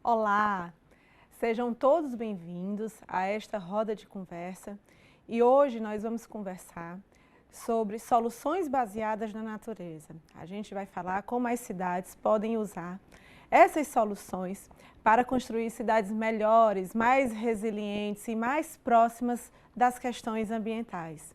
Olá, sejam todos bem-vindos a esta roda de conversa e hoje nós vamos conversar sobre soluções baseadas na natureza. A gente vai falar como as cidades podem usar essas soluções para construir cidades melhores, mais resilientes e mais próximas das questões ambientais.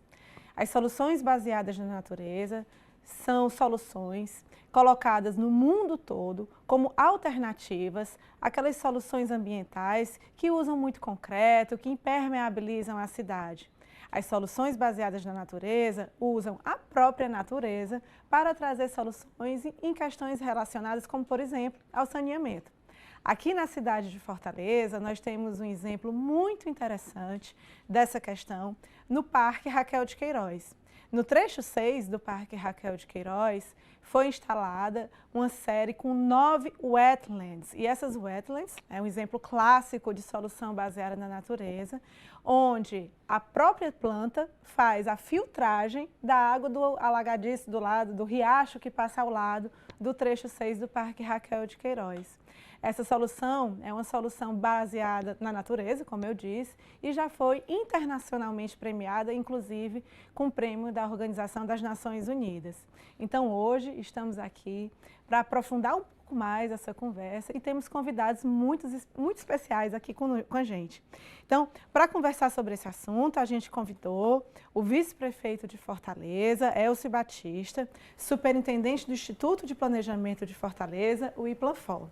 As soluções baseadas na natureza são soluções colocadas no mundo todo como alternativas àquelas soluções ambientais que usam muito concreto, que impermeabilizam a cidade. As soluções baseadas na natureza usam a própria natureza para trazer soluções em questões relacionadas, como, por exemplo, ao saneamento. Aqui na cidade de Fortaleza, nós temos um exemplo muito interessante dessa questão no Parque Raquel de Queiroz. No trecho 6 do Parque Raquel de Queiroz, foi instalada uma série com 9 wetlands. E essas wetlands é um exemplo clássico de solução baseada na natureza, onde a própria planta faz a filtragem da água do alagadiço do lado, do riacho que passa ao lado do trecho 6 do Parque Raquel de Queiroz. Essa solução é uma solução baseada na natureza, como eu disse, e já foi internacionalmente premiada, inclusive com o prêmio da Organização das Nações Unidas. Então, hoje estamos aqui para aprofundar um pouco mais essa conversa e temos convidados muito especiais aqui com a gente. Então, para conversar sobre esse assunto, a gente convidou o vice-prefeito de Fortaleza, Elcio Batista, superintendente do Instituto de Planejamento de Fortaleza, o IPLANFOR.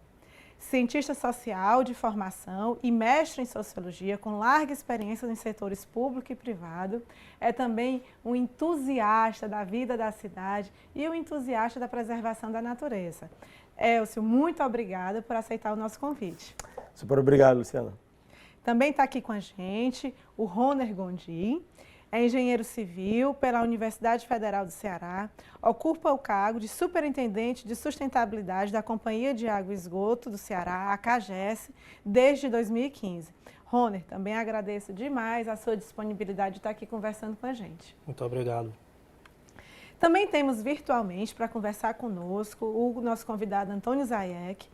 Cientista social de formação e mestre em sociologia, com larga experiência nos setores público e privado, é também um entusiasta da vida da cidade e um entusiasta da preservação da natureza. Elcio, muito obrigada por aceitar o nosso convite. Super obrigado, Luciana. Também está aqui com a gente o Roner Gondim. É engenheiro civil pela Universidade Federal do Ceará, ocupa o cargo de superintendente de sustentabilidade da Companhia de Água e Esgoto do Ceará, a CAGES, desde 2015. Roner, também agradeço demais a sua disponibilidade de estar aqui conversando com a gente. Muito obrigado. Também temos virtualmente para conversar conosco o nosso convidado Antônio Zayek,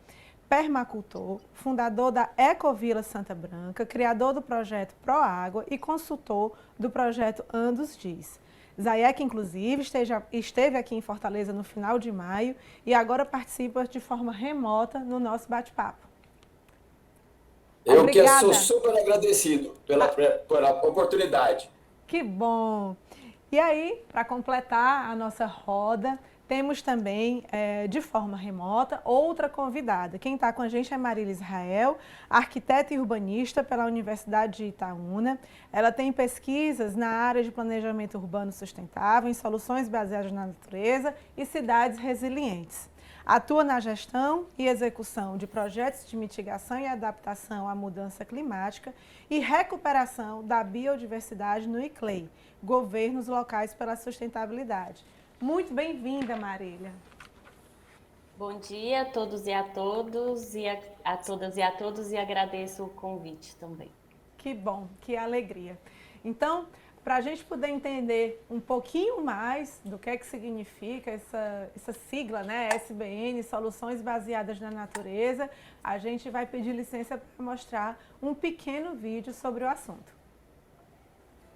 permacultor, fundador da Ecovila Santa Branca, criador do projeto ProÁgua e consultor do projeto Andos Diz. Zayek, inclusive, esteve aqui em Fortaleza no final de maio e agora participa de forma remota no nosso bate-papo. Eu que sou super agradecido pela oportunidade. Que bom! E aí, para completar a nossa roda, temos também, de forma remota, outra convidada. Quem está com a gente é Marília Israel, arquiteta e urbanista pela Universidade de Itaúna. Ela tem pesquisas na área de planejamento urbano sustentável, em soluções baseadas na natureza e cidades resilientes. Atua na gestão e execução de projetos de mitigação e adaptação à mudança climática e recuperação da biodiversidade no ICLEI, Governos Locais pela Sustentabilidade. Muito bem-vinda, Marília. Bom dia a todos e a todas e a todos e agradeço o convite também. Que bom, que alegria. Então, para a gente poder entender um pouquinho mais do que significa essa sigla, né, SBN, Soluções Baseadas na Natureza, a gente vai pedir licença para mostrar um pequeno vídeo sobre o assunto.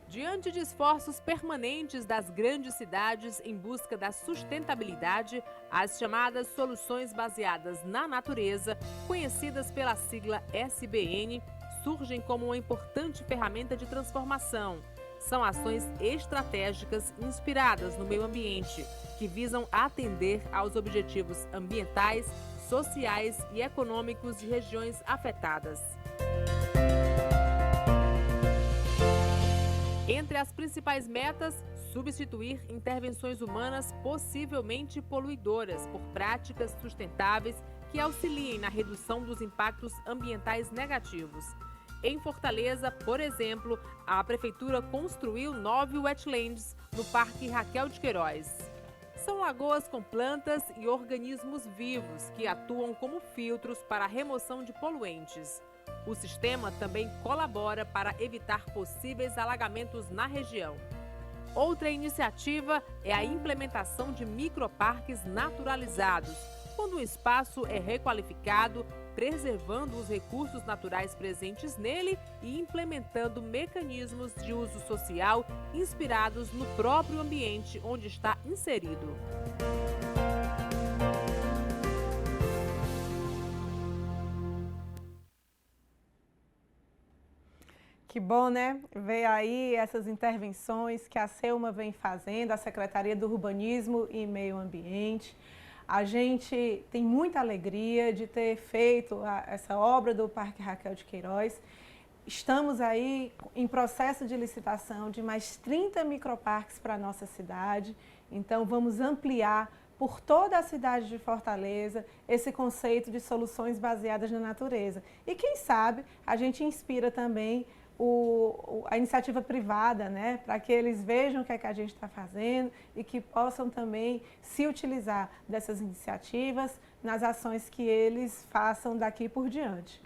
Diante de esforços permanentes das grandes cidades em busca da sustentabilidade, as chamadas soluções baseadas na natureza, conhecidas pela sigla SBN, surgem como uma importante ferramenta de transformação. São ações estratégicas inspiradas no meio ambiente, que visam atender aos objetivos ambientais, sociais e econômicos de regiões afetadas. Entre as principais metas, substituir intervenções humanas possivelmente poluidoras por práticas sustentáveis que auxiliem na redução dos impactos ambientais negativos. Em Fortaleza, por exemplo, a Prefeitura construiu 9 wetlands no Parque Raquel de Queiroz. São lagoas com plantas e organismos vivos que atuam como filtros para a remoção de poluentes. O sistema também colabora para evitar possíveis alagamentos na região. Outra iniciativa é a implementação de microparques naturalizados, quando o espaço é requalificado, preservando os recursos naturais presentes nele e implementando mecanismos de uso social inspirados no próprio ambiente onde está inserido. Que bom, né? Ver aí essas intervenções que a Selma vem fazendo, a Secretaria do Urbanismo e Meio Ambiente. A gente tem muita alegria de ter feito essa obra do Parque Raquel de Queiroz. Estamos aí em processo de licitação de mais 30 microparques para a nossa cidade. Então, vamos ampliar por toda a cidade de Fortaleza esse conceito de soluções baseadas na natureza. E quem sabe a gente inspira também a iniciativa privada, né, para que eles vejam o que é que a gente está fazendo e que possam também se utilizar dessas iniciativas nas ações que eles façam daqui por diante.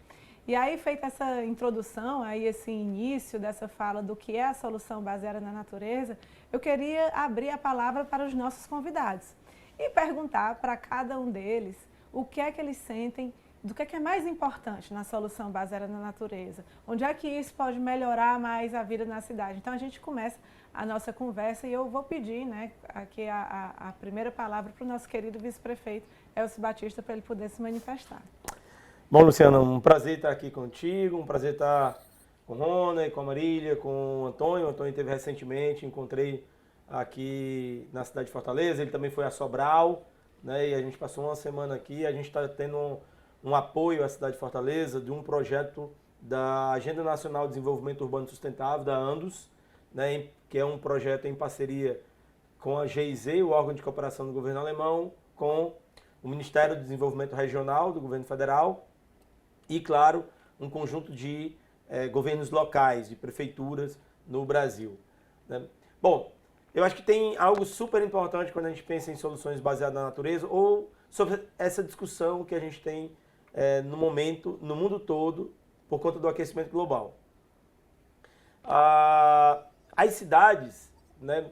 E aí, feita essa introdução, aí esse início dessa fala do que é a solução baseada na natureza, eu queria abrir a palavra para os nossos convidados e perguntar para cada um deles o que é que eles sentem, do que é mais importante na solução baseada na natureza, onde é que isso pode melhorar mais a vida na cidade. Então, a gente começa a nossa conversa e eu vou pedir, né, aqui a primeira palavra para o nosso querido vice-prefeito Elcio Batista, para ele poder se manifestar. Bom, Luciana, um prazer estar aqui contigo, um prazer estar com o Rony, com a Marília, com o Antônio. O Antônio esteve recentemente, encontrei aqui na cidade de Fortaleza, ele também foi a Sobral, né, e a gente passou uma semana aqui, a gente está tendo um apoio à cidade de Fortaleza de um projeto da Agenda Nacional de Desenvolvimento Urbano Sustentável, da ANDUS, né, que é um projeto em parceria com a GIZ, o órgão de cooperação do governo alemão, com o Ministério do Desenvolvimento Regional do governo federal e, claro, um conjunto de governos locais, de prefeituras no Brasil, né? Bom, eu acho que tem algo super importante quando a gente pensa em soluções baseadas na natureza ou sobre essa discussão que a gente tem no momento, no mundo todo, por conta do aquecimento global. As cidades, né,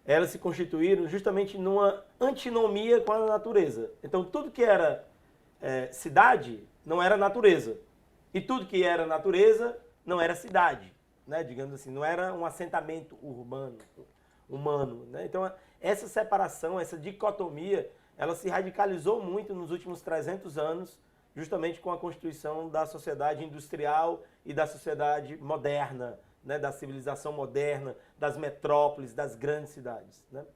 elas se constituíram justamente numa antinomia com a natureza. Então, tudo que era cidade não era natureza. E tudo que era natureza não era cidade, né, digamos assim, não era um assentamento humano, né? Então, essa separação, essa dicotomia, ela se radicalizou muito nos últimos 300 anos, justamente com a constituição da sociedade industrial e da sociedade moderna, né, da civilização moderna, das metrópoles, das grandes cidades, né?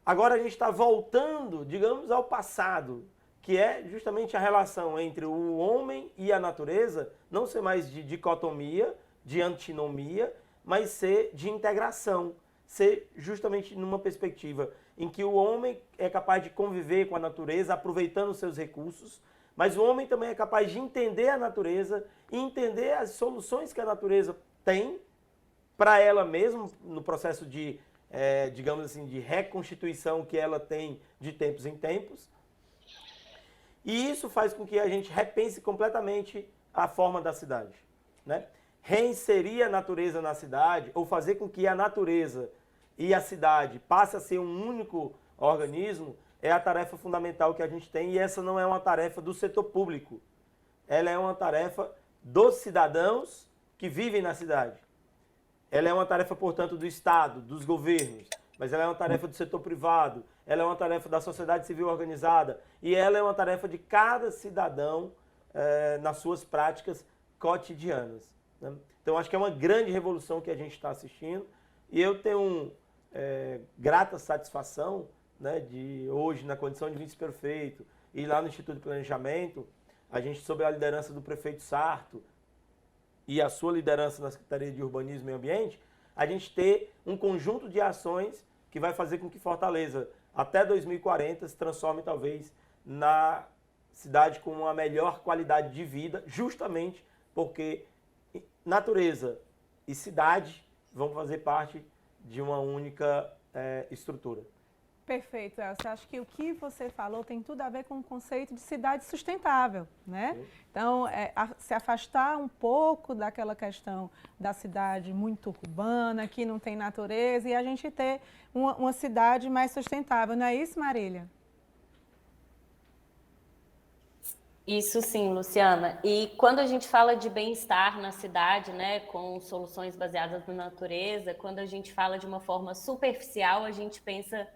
Agora a gente está voltando, digamos, ao passado, que é justamente a relação entre o homem e a natureza não ser mais de dicotomia, de antinomia, mas ser de integração, ser justamente numa perspectiva em que o homem é capaz de conviver com a natureza, aproveitando os seus recursos, mas o homem também é capaz de entender a natureza e entender as soluções que a natureza tem para ela mesma, no processo de, digamos assim, de reconstituição que ela tem de tempos em tempos. E isso faz com que a gente repense completamente a forma da cidade, né? Reinserir a natureza na cidade, ou fazer com que a natureza e a cidade passe a ser um único organismo, é a tarefa fundamental que a gente tem, e essa não é uma tarefa do setor público. Ela é uma tarefa dos cidadãos que vivem na cidade. Ela é uma tarefa, portanto, do Estado, dos governos, mas ela é uma tarefa do setor privado, ela é uma tarefa da sociedade civil organizada, e ela é uma tarefa de cada cidadão nas suas práticas cotidianas, né? Então, acho que é uma grande revolução que a gente está assistindo, e eu tenho grata satisfação, né, de hoje, na condição de vice-prefeito, e lá no Instituto de Planejamento, a gente, sob a liderança do prefeito Sarto e a sua liderança na Secretaria de Urbanismo e Meio Ambiente, a gente ter um conjunto de ações que vai fazer com que Fortaleza, até 2040, se transforme talvez na cidade com uma melhor qualidade de vida, justamente porque natureza e cidade vão fazer parte de uma única estrutura. Perfeito, Elcio. Acho que o que você falou tem tudo a ver com o conceito de cidade sustentável, né? Sim. Então, se afastar um pouco daquela questão da cidade muito urbana, que não tem natureza, e a gente ter uma cidade mais sustentável. Não é isso, Marília? Isso sim, Luciana. E quando a gente fala de bem-estar na cidade, né, com soluções baseadas na natureza, quando a gente fala de uma forma superficial, a gente pensa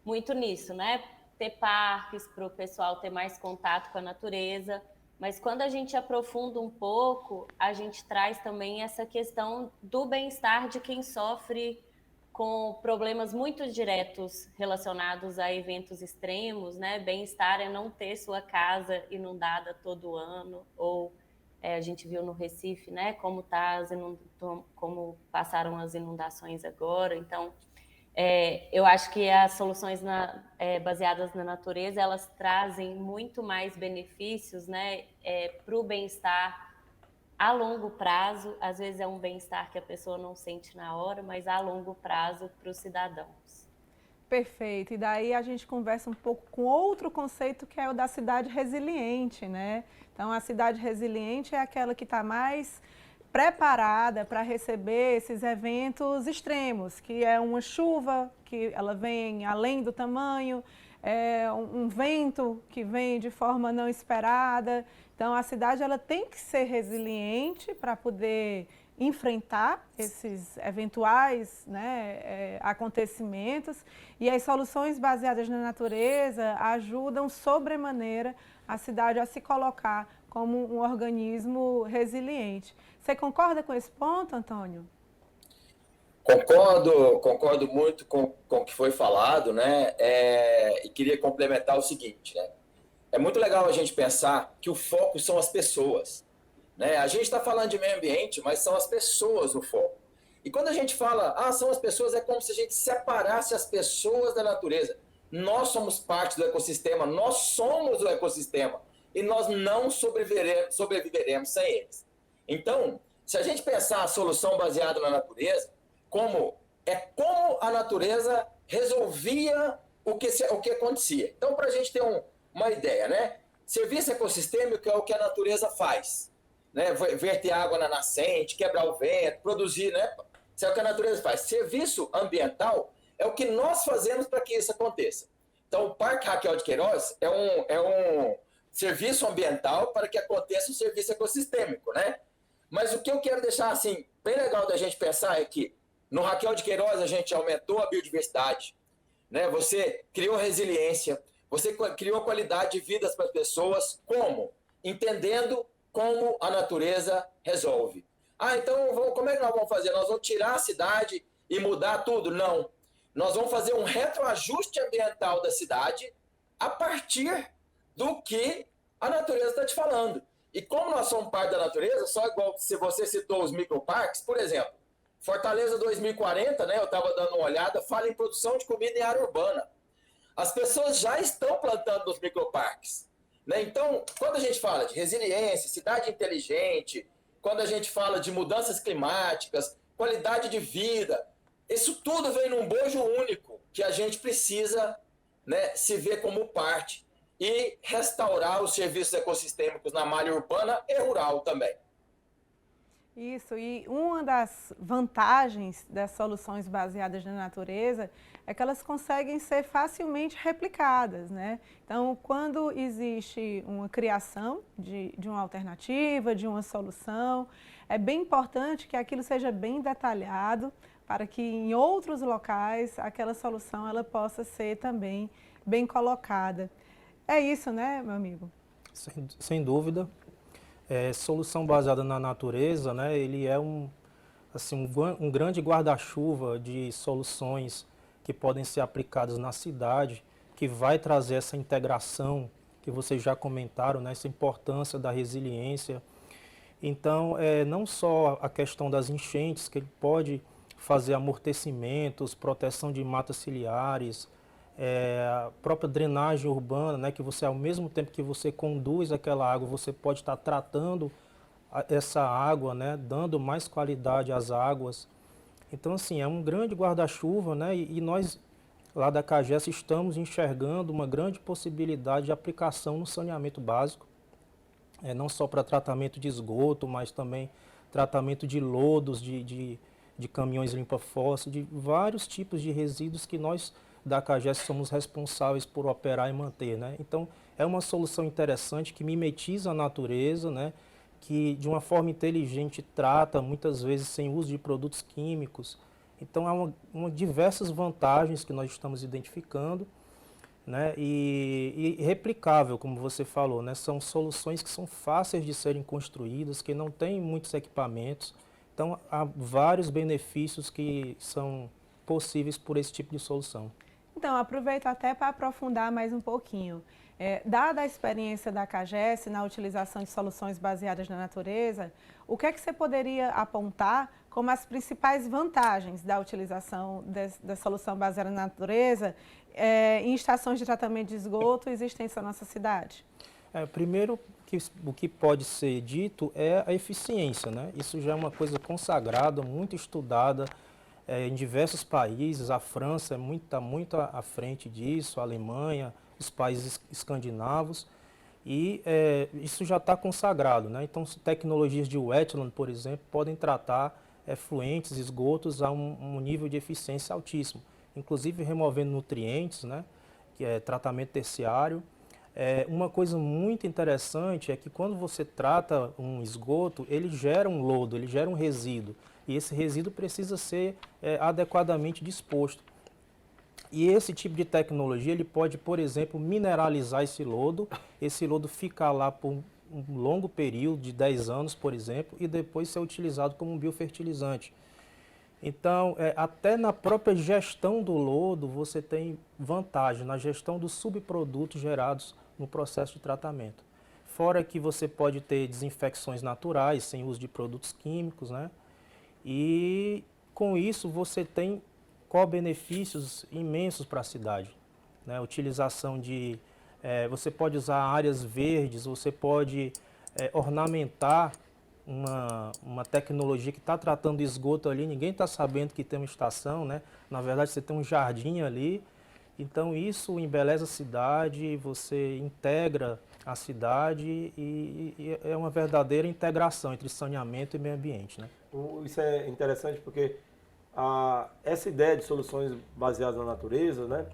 muito nisso, né? Ter parques para o pessoal ter mais contato com a natureza. Mas quando a gente aprofunda um pouco, a gente traz também essa questão do bem-estar de quem sofre com problemas muito diretos relacionados a eventos extremos, né? Bem-estar é não ter sua casa inundada todo ano, ou a gente viu no Recife, né? Como passaram as inundações agora. Então, eu acho que as soluções baseadas na natureza, elas trazem muito mais benefícios, né? Para o bem-estar a longo prazo. Às vezes é um bem-estar que a pessoa não sente na hora, mas a longo prazo para os cidadãos. Perfeito. E daí a gente conversa um pouco com outro conceito que é o da cidade resiliente, né? Então, a cidade resiliente é aquela que está mais preparada para receber esses eventos extremos, que é uma chuva que ela vem além do tamanho, um vento que vem de forma não esperada. Então, a cidade ela tem que ser resiliente para poder enfrentar esses eventuais, né, acontecimentos, e as soluções baseadas na natureza ajudam sobremaneira a cidade a se colocar como um organismo resiliente. Você concorda com esse ponto, Antônio? Concordo muito com o que foi falado, né? E queria complementar o seguinte, né? É muito legal a gente pensar que o foco são as pessoas, né? A gente está falando de meio ambiente, mas são as pessoas o foco. E quando a gente fala, são as pessoas, é como se a gente separasse as pessoas da natureza. Nós somos parte do ecossistema, nós somos o ecossistema, e nós não sobreviveremos sem eles. Então, se a gente pensar a solução baseada na natureza, como a natureza resolvia o que acontecia. Então, para a gente ter uma ideia, né? Serviço ecossistêmico é o que a natureza faz, né? Verter água na nascente, quebrar o vento, produzir, né? Isso é o que a natureza faz. Serviço ambiental é o que nós fazemos para que isso aconteça. Então, o Parque Raquel de Queiroz é um serviço ambiental para que aconteça o serviço ecossistêmico, né? Mas o que eu quero deixar assim bem legal da gente pensar é que no Raquel de Queiroz a gente aumentou a biodiversidade, né? Você criou resiliência, você criou qualidade de vida para as pessoas. Como? Entendendo como a natureza resolve. Então como é que nós vamos fazer? Nós vamos tirar a cidade e mudar tudo? Não. Nós vamos fazer um retroajuste ambiental da cidade a partir do que a natureza está te falando. E como nós somos parte da natureza, só igual se você citou os microparques, por exemplo, Fortaleza 2040, né, eu estava dando uma olhada, fala em produção de comida em área urbana. As pessoas já estão plantando nos microparques, né? Então, quando a gente fala de resiliência, cidade inteligente, quando a gente fala de mudanças climáticas, qualidade de vida, isso tudo vem num bojo único que a gente precisa, né, se ver como parte e restaurar os serviços ecossistêmicos na malha urbana e rural também. Isso, e uma das vantagens das soluções baseadas na natureza é que elas conseguem ser facilmente replicadas, né? Então, quando existe uma criação de uma alternativa, de uma solução, é bem importante que aquilo seja bem detalhado para que em outros locais aquela solução ela possa ser também bem colocada. É isso, né, meu amigo? Sem dúvida. Solução baseada na natureza, né, ele é um grande guarda-chuva de soluções que podem ser aplicadas na cidade, que vai trazer essa integração que vocês já comentaram, né, essa importância da resiliência. Então, não só a questão das enchentes, que ele pode fazer amortecimentos, proteção de matas ciliares, a própria drenagem urbana, né, que você, ao mesmo tempo que você conduz aquela água, você pode estar tratando essa água, né, dando mais qualidade às águas. Então, assim, é um grande guarda-chuva, né, e nós, lá da CAGES, estamos enxergando uma grande possibilidade de aplicação no saneamento básico, não só para tratamento de esgoto, mas também tratamento de lodos, de caminhões limpa-fóssil, de vários tipos de resíduos que nós da CAGES somos responsáveis por operar e manter, né? Então, é uma solução interessante que mimetiza a natureza, né? Que de uma forma inteligente trata, muitas vezes sem uso de produtos químicos. Então, há diversas vantagens que nós estamos identificando, né? E replicável, como você falou, né? São soluções que são fáceis de serem construídas, que não têm muitos equipamentos. Então, há vários benefícios que são possíveis por esse tipo de solução. Então, aproveito até para aprofundar mais um pouquinho. Dada a experiência da CAGES na utilização de soluções baseadas na natureza, o que é que você poderia apontar como as principais vantagens da utilização da solução baseada na natureza em estações de tratamento de esgoto existentes na nossa cidade? Primeiro, o que pode ser dito é a eficiência, né? Isso já é uma coisa consagrada, muito estudada em diversos países. A França está muito à frente disso, a Alemanha, os países escandinavos, e isso já está consagrado, né? Então, tecnologias de wetland, por exemplo, podem tratar efluentes, esgotos a um nível de eficiência altíssimo, inclusive removendo nutrientes, né? Que é tratamento terciário. Uma coisa muito interessante é que quando você trata um esgoto, ele gera um lodo, ele gera um resíduo, e esse resíduo precisa ser adequadamente disposto. E esse tipo de tecnologia, ele pode, por exemplo, mineralizar esse lodo ficar lá por um longo período, de 10 anos, por exemplo, e depois ser utilizado como um biofertilizante. Então, até na própria gestão do lodo, você tem vantagem na gestão dos subprodutos gerados no processo de tratamento. Fora que você pode ter desinfecções naturais, sem uso de produtos químicos, né? E com isso você tem co-benefícios imensos para a cidade, né? Utilização de... você pode usar áreas verdes, você pode ornamentar uma tecnologia que está tratando esgoto ali, ninguém está sabendo que tem uma estação, né? Na verdade, você tem um jardim ali. Então, isso embeleza a cidade, você integra a cidade e é uma verdadeira integração entre saneamento e meio ambiente, né? Isso é interessante porque essa ideia de soluções baseadas na natureza, né,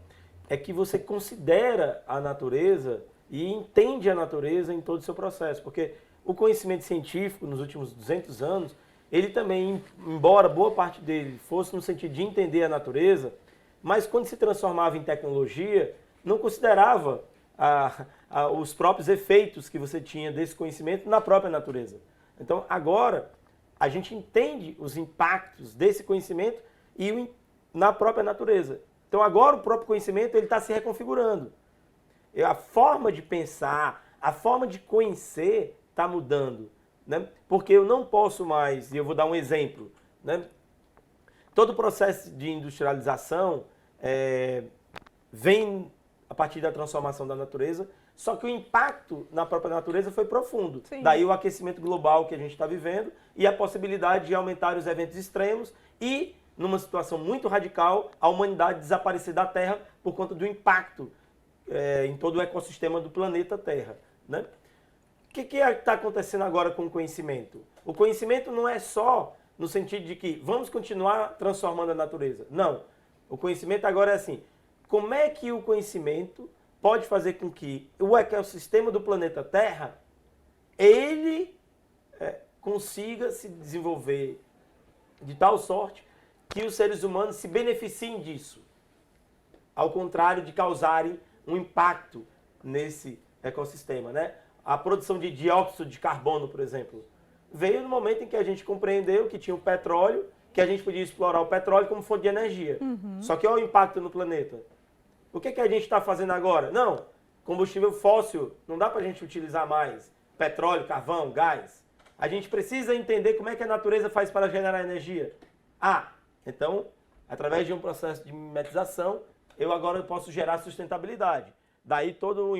é que você considera a natureza e entende a natureza em todo o seu processo, porque o conhecimento científico nos últimos 200 anos, ele também, embora boa parte dele fosse no sentido de entender a natureza, mas quando se transformava em tecnologia, não considerava os próprios efeitos que você tinha desse conhecimento na própria natureza. Então, agora, a gente entende os impactos desse conhecimento na própria natureza. Então, agora, o próprio conhecimento está se reconfigurando. A forma de pensar, a forma de conhecer está mudando, né? Porque eu não posso mais, e eu vou dar um exemplo, né? Todo o processo de industrialização vem a partir da transformação da natureza, só que o impacto na própria natureza foi profundo. Sim. Daí o aquecimento global que a gente está vivendo e a possibilidade de aumentar os eventos extremos e, numa situação muito radical, a humanidade desaparecer da Terra por conta do impacto em todo o ecossistema do planeta Terra, né? O que está acontecendo agora com o conhecimento? O conhecimento não é só no sentido de que vamos continuar transformando a natureza. Não. O conhecimento agora é assim, como é que o conhecimento pode fazer com que o ecossistema do planeta Terra, ele consiga se desenvolver de tal sorte que os seres humanos se beneficiem disso, ao contrário de causarem um impacto nesse ecossistema, né? A produção de dióxido de carbono, por exemplo, veio no momento em que a gente compreendeu que tinha o petróleo, que a gente podia explorar o petróleo como fonte de energia. Só que olha o impacto no planeta. O que a gente está fazendo agora? Não, combustível fóssil não dá para a gente utilizar mais. Petróleo, carvão, gás. A gente precisa entender como é que a natureza faz para gerar energia. Então, através de um processo de mimetização, eu agora posso gerar sustentabilidade. Daí todo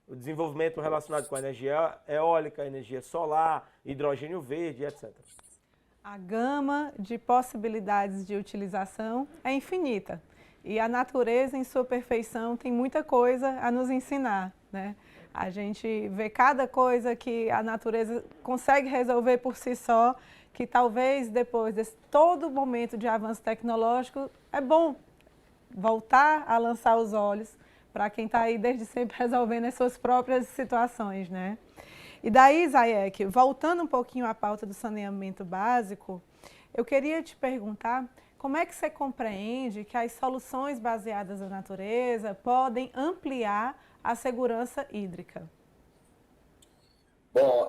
o desenvolvimento relacionado com a energia eólica, energia solar, hidrogênio verde, etc. A gama de possibilidades de utilização é infinita. E a natureza, em sua perfeição, tem muita coisa a nos ensinar, né? A gente vê cada coisa que a natureza consegue resolver por si só, que talvez depois desse todo momento de avanço tecnológico, é bom voltar a lançar os olhos para quem está aí desde sempre resolvendo as suas próprias situações, né? E daí, Zayek, voltando um pouquinho à pauta do saneamento básico, eu queria te perguntar como é que você compreende que as soluções baseadas na natureza podem ampliar a segurança hídrica? Bom,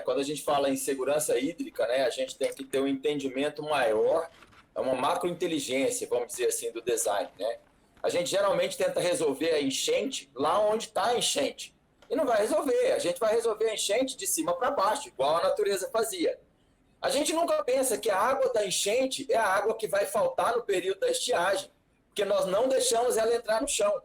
quando a gente fala em segurança hídrica, né, a gente tem que ter um entendimento maior, uma macrointeligência, vamos dizer assim, do design, né? A gente geralmente tenta resolver a enchente lá onde está a enchente. E não vai resolver, a gente vai resolver a enchente de cima para baixo, igual a natureza fazia. A gente nunca pensa que a água da enchente é a água que vai faltar no período da estiagem, porque nós não deixamos ela entrar no chão.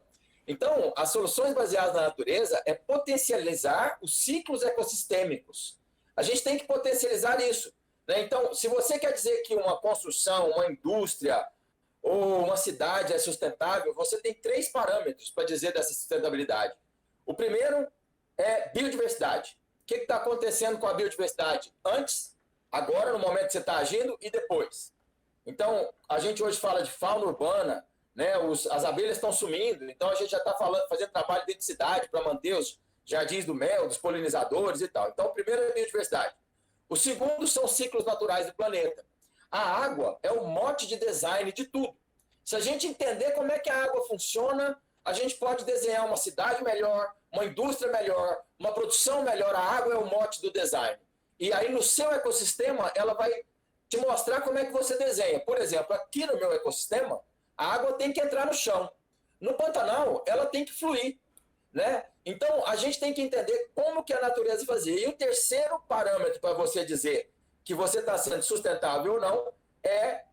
Então, as soluções baseadas na natureza é potencializar os ciclos ecossistêmicos. A gente tem que potencializar isso, né? Então, se você quer dizer que uma construção, uma indústria ou uma cidade é sustentável, você tem 3 parâmetros para dizer dessa sustentabilidade. O primeiro é biodiversidade. O que está acontecendo com a biodiversidade? Antes, agora, no momento que você está agindo e depois. Então, a gente hoje fala de fauna urbana, né? As abelhas estão sumindo, então a gente já está fazendo trabalho dentro de cidade para manter os jardins do mel, dos polinizadores e tal. Então, o primeiro é a biodiversidade. O segundo são os ciclos naturais do planeta. A água é o mote de design de tudo. Se a gente entender como é que a água funciona, a gente pode desenhar uma cidade melhor, uma indústria melhor, uma produção melhor. A água é o mote do design. E aí, no seu ecossistema, ela vai te mostrar como é que você desenha. Por exemplo, aqui no meu ecossistema, a água tem que entrar no chão. No Pantanal, ela tem que fluir, né? Então, a gente tem que entender como que a natureza fazia. E o terceiro parâmetro para você dizer que você está sendo sustentável ou não é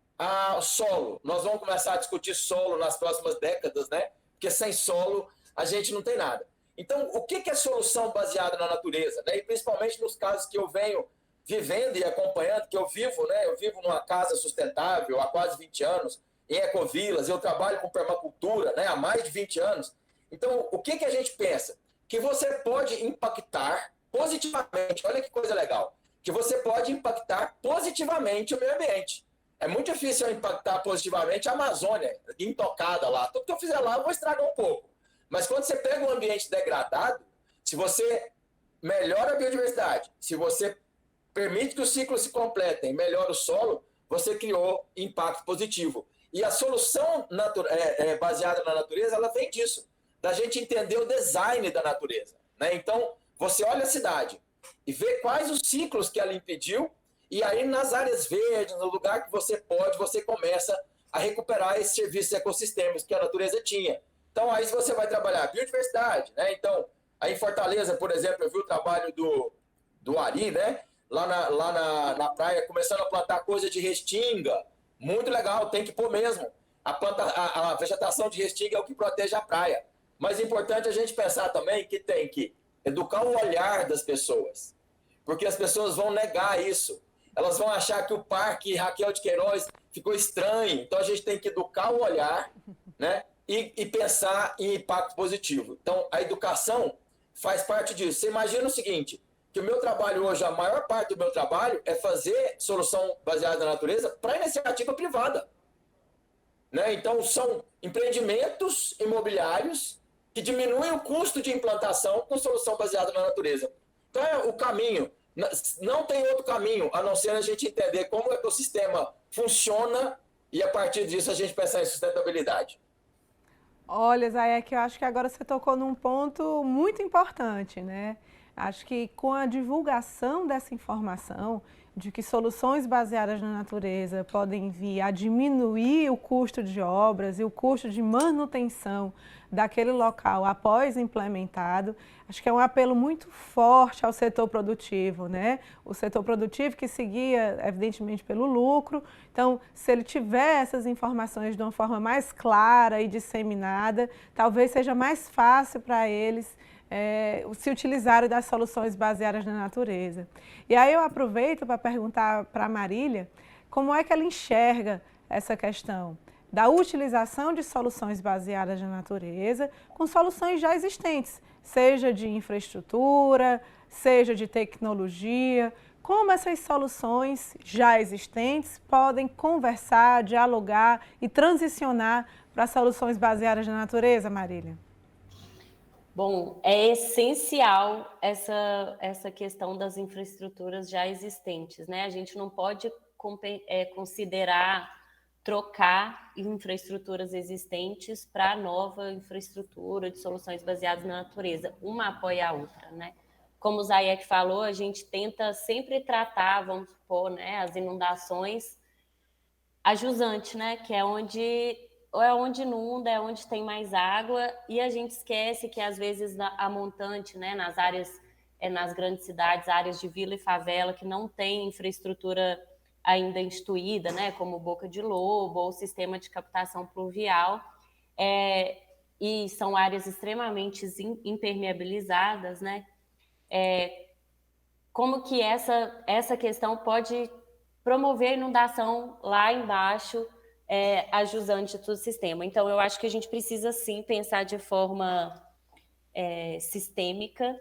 o solo. Nós vamos começar a discutir solo nas próximas décadas, né? Porque sem solo a gente não tem nada. Então, o que é solução baseada na natureza, né? E principalmente nos casos que eu venho vivendo e acompanhando, que eu vivo, né? Eu vivo numa casa sustentável há quase 20 anos, em ecovilas, eu trabalho com permacultura, né, há mais de 20 anos. Então, o que a gente pensa? Que você pode impactar positivamente, olha que coisa legal, que você pode impactar positivamente o meio ambiente. É muito difícil eu impactar positivamente a Amazônia, intocada lá. Tudo que eu fizer lá, eu vou estragar um pouco. Mas quando você pega um ambiente degradado, se você melhora a biodiversidade, se você permite que os ciclos se completem, melhora o solo, você criou impacto positivo. E a solução baseada na natureza, ela vem disso, da gente entender o design da natureza, né? Então, você olha a cidade e vê quais os ciclos que ela impediu, e aí nas áreas verdes, no lugar que você pode, você começa a recuperar esses serviços ecossistêmicos que a natureza tinha. Então, aí você vai trabalhar biodiversidade, né? Então, aí em Fortaleza, por exemplo, eu vi o trabalho do Ari, né? Lá na praia, começando a plantar coisa de restinga. Muito legal, tem que pôr mesmo. A vegetação de restinga é o que protege a praia. Mas é importante a gente pensar também que tem que educar o olhar das pessoas. Porque as pessoas vão negar isso. Elas vão achar que o Parque Raquel de Queiroz ficou estranho. Então a gente tem que educar o olhar, né? E pensar em impacto positivo. Então a educação faz parte disso. Você imagina o seguinte, que o meu trabalho hoje, a maior parte do meu trabalho é fazer solução baseada na natureza para iniciativa privada, né? Então, são empreendimentos imobiliários que diminuem o custo de implantação com solução baseada na natureza. Então, é o caminho. Não tem outro caminho, a não ser a gente entender como o ecossistema funciona e, a partir disso, a gente pensar em sustentabilidade. Olha, Zayek, eu acho que agora você tocou num ponto muito importante, né? Acho que com a divulgação dessa informação de que soluções baseadas na natureza podem vir a diminuir o custo de obras e o custo de manutenção daquele local após implementado, acho que é um apelo muito forte ao setor produtivo, né? O setor produtivo que seguia, evidentemente, pelo lucro. Então, se ele tiver essas informações de uma forma mais clara e disseminada, talvez seja mais fácil para eles se utilizarem das soluções baseadas na natureza. E aí eu aproveito para perguntar para a Marília como é que ela enxerga essa questão da utilização de soluções baseadas na natureza com soluções já existentes, seja de infraestrutura, seja de tecnologia, como essas soluções já existentes podem conversar, dialogar e transicionar para soluções baseadas na natureza, Marília? Bom, é essencial essa questão das infraestruturas já existentes, né? A gente não pode considerar trocar infraestruturas existentes para nova infraestrutura de soluções baseadas na natureza. Uma apoia a outra, né? Como o Zayek falou, a gente tenta sempre tratar, vamos supor, né, as inundações a jusante, né? Que é onde inunda, é onde tem mais água, e a gente esquece que às vezes a montante, né, nas áreas, nas grandes cidades, áreas de vila e favela que não tem infraestrutura ainda instituída, né, como Boca de Lobo ou sistema de captação pluvial, e são áreas extremamente impermeabilizadas, né? Como que essa questão pode promover a inundação lá embaixo, a jusante do sistema. Então, eu acho que a gente precisa, sim, pensar de forma sistêmica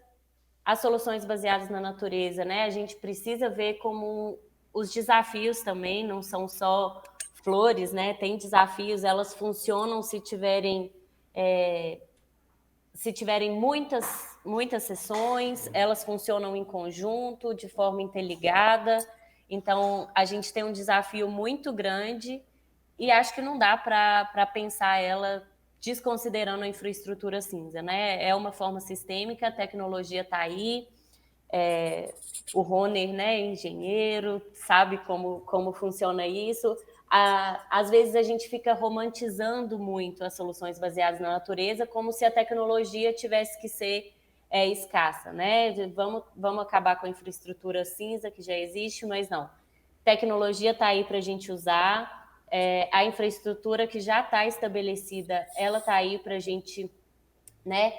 as soluções baseadas na natureza, né? A gente precisa ver como os desafios também não são só flores, né? Tem desafios, elas funcionam se tiverem muitas sessões, elas funcionam em conjunto, de forma interligada. Então, a gente tem um desafio muito grande e acho que não dá para pensar ela desconsiderando a infraestrutura cinza, né? É uma forma sistêmica, a tecnologia está aí, o Roner, né, engenheiro, sabe como funciona isso. Às vezes a gente fica romantizando muito as soluções baseadas na natureza, como se a tecnologia tivesse que ser escassa, né? Vamos acabar com a infraestrutura cinza que já existe, mas não. Tecnologia está aí para a gente usar, a infraestrutura que já está estabelecida, ela está aí para a gente, né,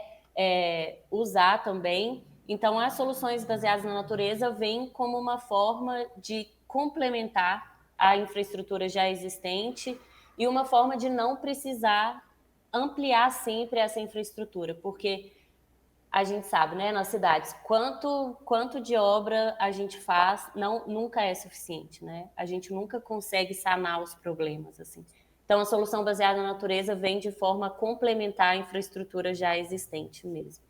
usar também. Então, as soluções baseadas na natureza vêm como uma forma de complementar a infraestrutura já existente e uma forma de não precisar ampliar sempre essa infraestrutura, porque a gente sabe, né, nas cidades, quanto de obra a gente faz, nunca é suficiente, né? A gente nunca consegue sanar os problemas, assim. Então, a solução baseada na natureza vem de forma a complementar a infraestrutura já existente mesmo.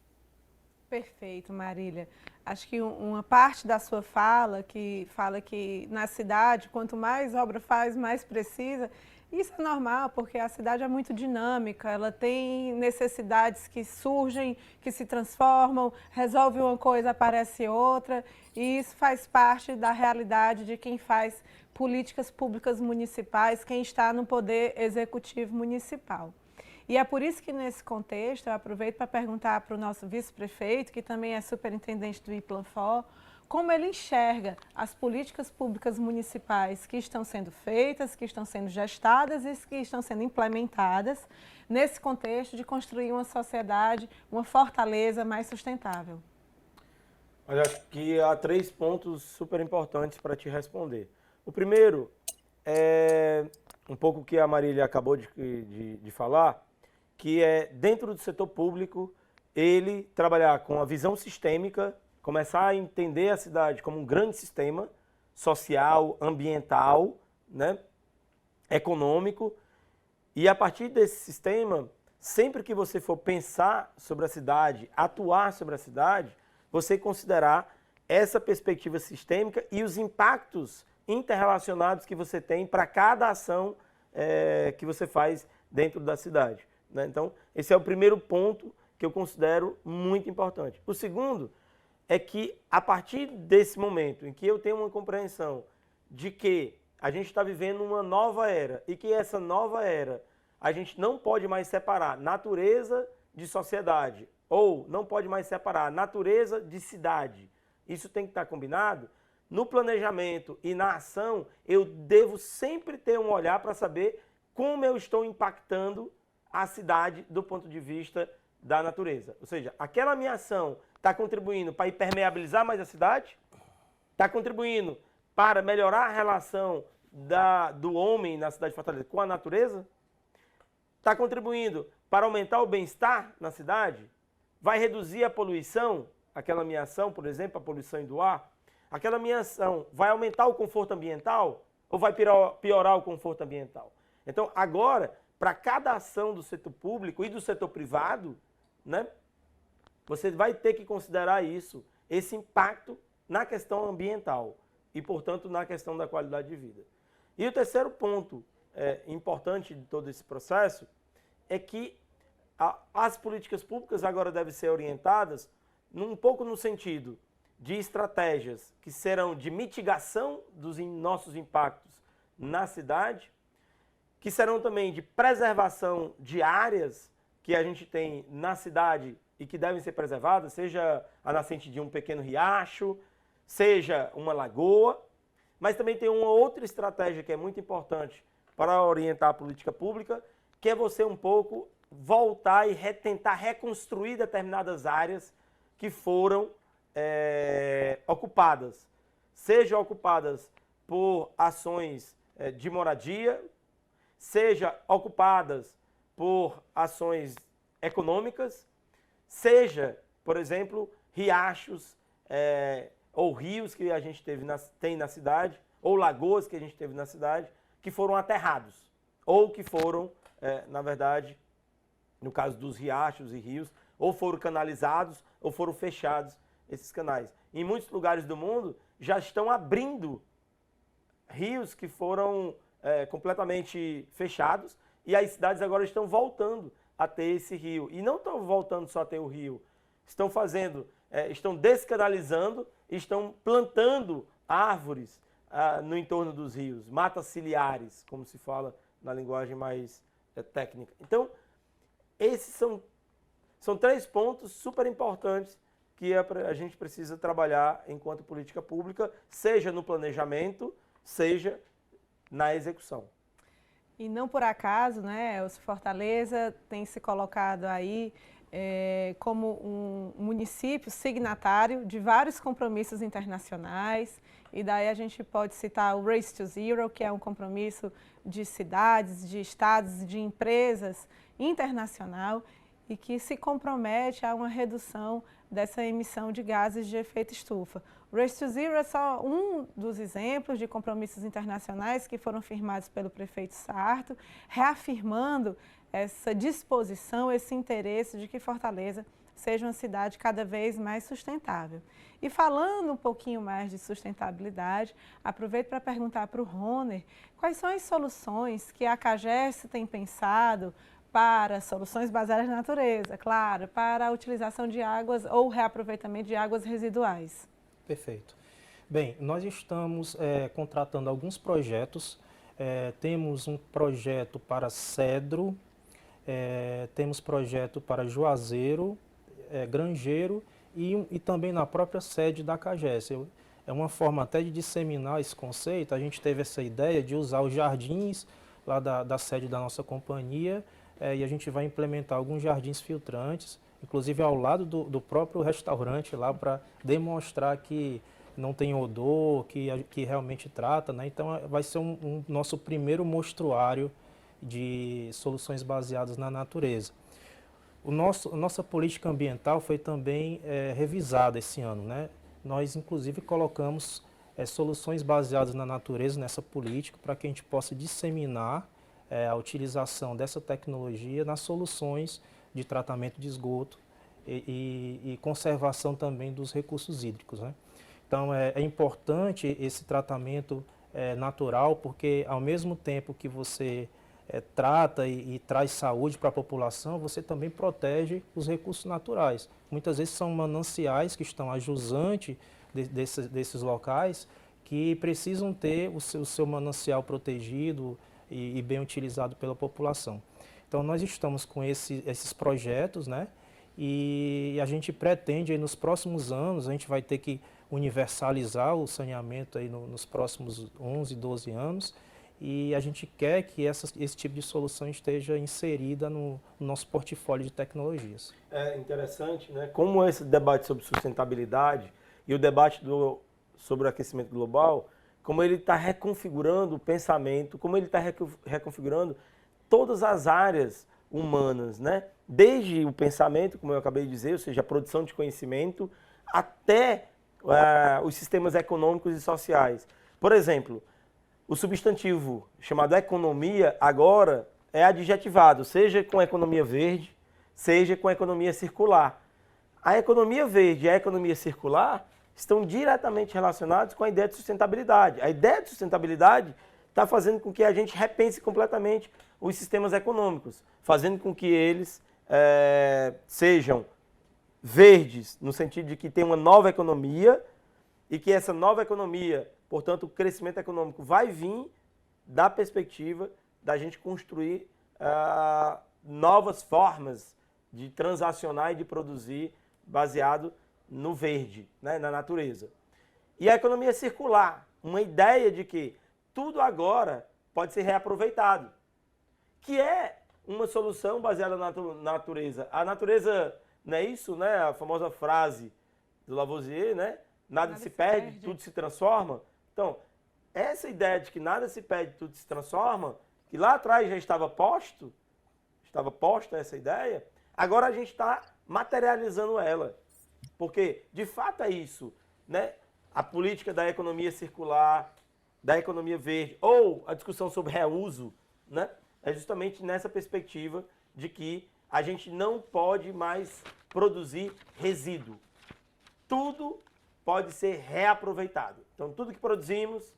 Perfeito, Marília. Acho que uma parte da sua fala que na cidade, quanto mais obra faz, mais precisa. Isso é normal, porque a cidade é muito dinâmica, ela tem necessidades que surgem, que se transformam, resolve uma coisa, aparece outra, e isso faz parte da realidade de quem faz políticas públicas municipais, quem está no poder executivo municipal. E é por isso que, nesse contexto, eu aproveito para perguntar para o nosso vice-prefeito, que também é superintendente do IPLANFOR, como ele enxerga as políticas públicas municipais que estão sendo feitas, que estão sendo gestadas e que estão sendo implementadas nesse contexto de construir uma sociedade, uma fortaleza mais sustentável. Olha, acho que há 3 pontos super importantes para te responder. O primeiro é um pouco o que a Marília acabou de falar, que é, dentro do setor público, ele trabalhar com a visão sistêmica, começar a entender a cidade como um grande sistema social, ambiental, né, econômico, e a partir desse sistema, sempre que você for pensar sobre a cidade, atuar sobre a cidade, você considerar essa perspectiva sistêmica e os impactos interrelacionados que você tem para cada ação que você faz dentro da cidade, né? Então, esse é o primeiro ponto que eu considero muito importante. O segundo é que, a partir desse momento em que eu tenho uma compreensão de que a gente está vivendo uma nova era e que essa nova era a gente não pode mais separar natureza de sociedade ou não pode mais separar natureza de cidade, isso tem que estar combinado. No planejamento e na ação, eu devo sempre ter um olhar para saber como eu estou impactando a cidade do ponto de vista da natureza. Ou seja, aquela minha ação está contribuindo para impermeabilizar mais a cidade? Está contribuindo para melhorar a relação do homem na cidade de Fortaleza com a natureza? Está contribuindo para aumentar o bem-estar na cidade? Vai reduzir a poluição? Aquela minha ação, por exemplo, a poluição do ar? Aquela minha ação vai aumentar o conforto ambiental ou vai piorar o conforto ambiental? Então, agora, para cada ação do setor público e do setor privado, né, você vai ter que considerar isso, esse impacto na questão ambiental e, portanto, na questão da qualidade de vida. E o terceiro ponto importante de todo esse processo é que as políticas públicas agora devem ser orientadas um pouco no sentido de estratégias que serão de mitigação dos nossos impactos na cidade, que serão também de preservação de áreas que a gente tem na cidade e que devem ser preservadas, seja a nascente de um pequeno riacho, seja uma lagoa, mas também tem uma outra estratégia que é muito importante para orientar a política pública, que é você um pouco voltar e tentar reconstruir determinadas áreas que foram ocupadas, seja ocupadas por ações de moradia, seja ocupadas por ações econômicas, seja, por exemplo, riachos ou rios que a gente tem na cidade, ou lagoas que a gente teve na cidade, que foram aterrados, ou que foram, na verdade, no caso dos riachos e rios, ou foram canalizados, ou foram fechados esses canais. Em muitos lugares do mundo já estão abrindo rios que foram completamente fechados, e as cidades agora estão voltando a ter esse rio. E não estão voltando só a ter o rio, estão descanalizando, estão plantando árvores no entorno dos rios, matas ciliares, como se fala na linguagem mais técnica. Então, esses são 3 pontos super importantes que a gente precisa trabalhar enquanto política pública, seja no planejamento, seja na execução. E não por acaso, né, o Fortaleza tem se colocado aí como um município signatário de vários compromissos internacionais, e daí a gente pode citar o Race to Zero, que é um compromisso de cidades, de estados, de empresas internacional, e que se compromete a uma redução dessa emissão de gases de efeito estufa. O Race to Zero é só um dos exemplos de compromissos internacionais que foram firmados pelo prefeito Sarto, reafirmando essa disposição, esse interesse de que Fortaleza seja uma cidade cada vez mais sustentável. E falando um pouquinho mais de sustentabilidade, aproveito para perguntar para o Roner quais são as soluções que a CAGES tem pensado para soluções baseadas na natureza, claro, para a utilização de águas ou reaproveitamento de águas residuais. Perfeito. Bem, nós estamos contratando alguns projetos. Temos um projeto para Cedro, temos projeto para Juazeiro, Grangeiro e também na própria sede da CAGES. É uma forma até de disseminar esse conceito. A gente teve essa ideia de usar os jardins lá da sede da nossa companhia, e a gente vai implementar alguns jardins filtrantes, inclusive ao lado do próprio restaurante lá, para demonstrar que não tem odor, que realmente trata, né? Então vai ser um nosso primeiro mostruário de soluções baseadas na natureza. Nossa política ambiental foi também revisada esse ano, né? Nós inclusive colocamos soluções baseadas na natureza nessa política para que a gente possa disseminar a utilização dessa tecnologia nas soluções de tratamento de esgoto e conservação também dos recursos hídricos, né? Então é importante esse tratamento natural, porque ao mesmo tempo que você trata e traz saúde para a população, você também protege os recursos naturais. Muitas vezes são mananciais que estão a jusante desses locais, que precisam ter o seu manancial protegido e bem utilizado pela população. Então nós estamos com esses projetos, né? E a gente pretende aí nos próximos anos, a gente vai ter que universalizar o saneamento aí nos próximos 11, 12 anos, e a gente quer que esse tipo de solução esteja inserida no nosso portfólio de tecnologias. É interessante, né? Como esse debate sobre sustentabilidade e o debate sobre o aquecimento global, como ele está reconfigurando o pensamento, como ele está reconfigurando todas as áreas humanas, né? Desde o pensamento, como eu acabei de dizer, ou seja, a produção de conhecimento, até os sistemas econômicos e sociais. Por exemplo, o substantivo chamado economia agora é adjetivado, seja com a economia verde, seja com a economia circular. A economia verde e a economia circular estão diretamente relacionados com a ideia de sustentabilidade. A ideia de sustentabilidade está fazendo com que a gente repense completamente os sistemas econômicos, fazendo com que eles sejam verdes, no sentido de que tem uma nova economia e que essa nova economia, portanto, o crescimento econômico vai vir da perspectiva da gente construir novas formas de transacionar e de produzir baseado no verde, né, na natureza. E a economia circular, uma ideia de que tudo agora pode ser reaproveitado, que é uma solução baseada na natureza. A natureza, não é isso, né? A famosa frase do Lavoisier, né? Nada se perde, tudo se transforma. Então, essa ideia de que nada se perde, tudo se transforma, que lá atrás já estava posta essa ideia, agora a gente está materializando ela. Porque, de fato, é isso, né? A política da economia circular, da economia verde, ou a discussão sobre reuso, né? É justamente nessa perspectiva de que a gente não pode mais produzir resíduo. Tudo pode ser reaproveitado. Então, tudo que produzimos,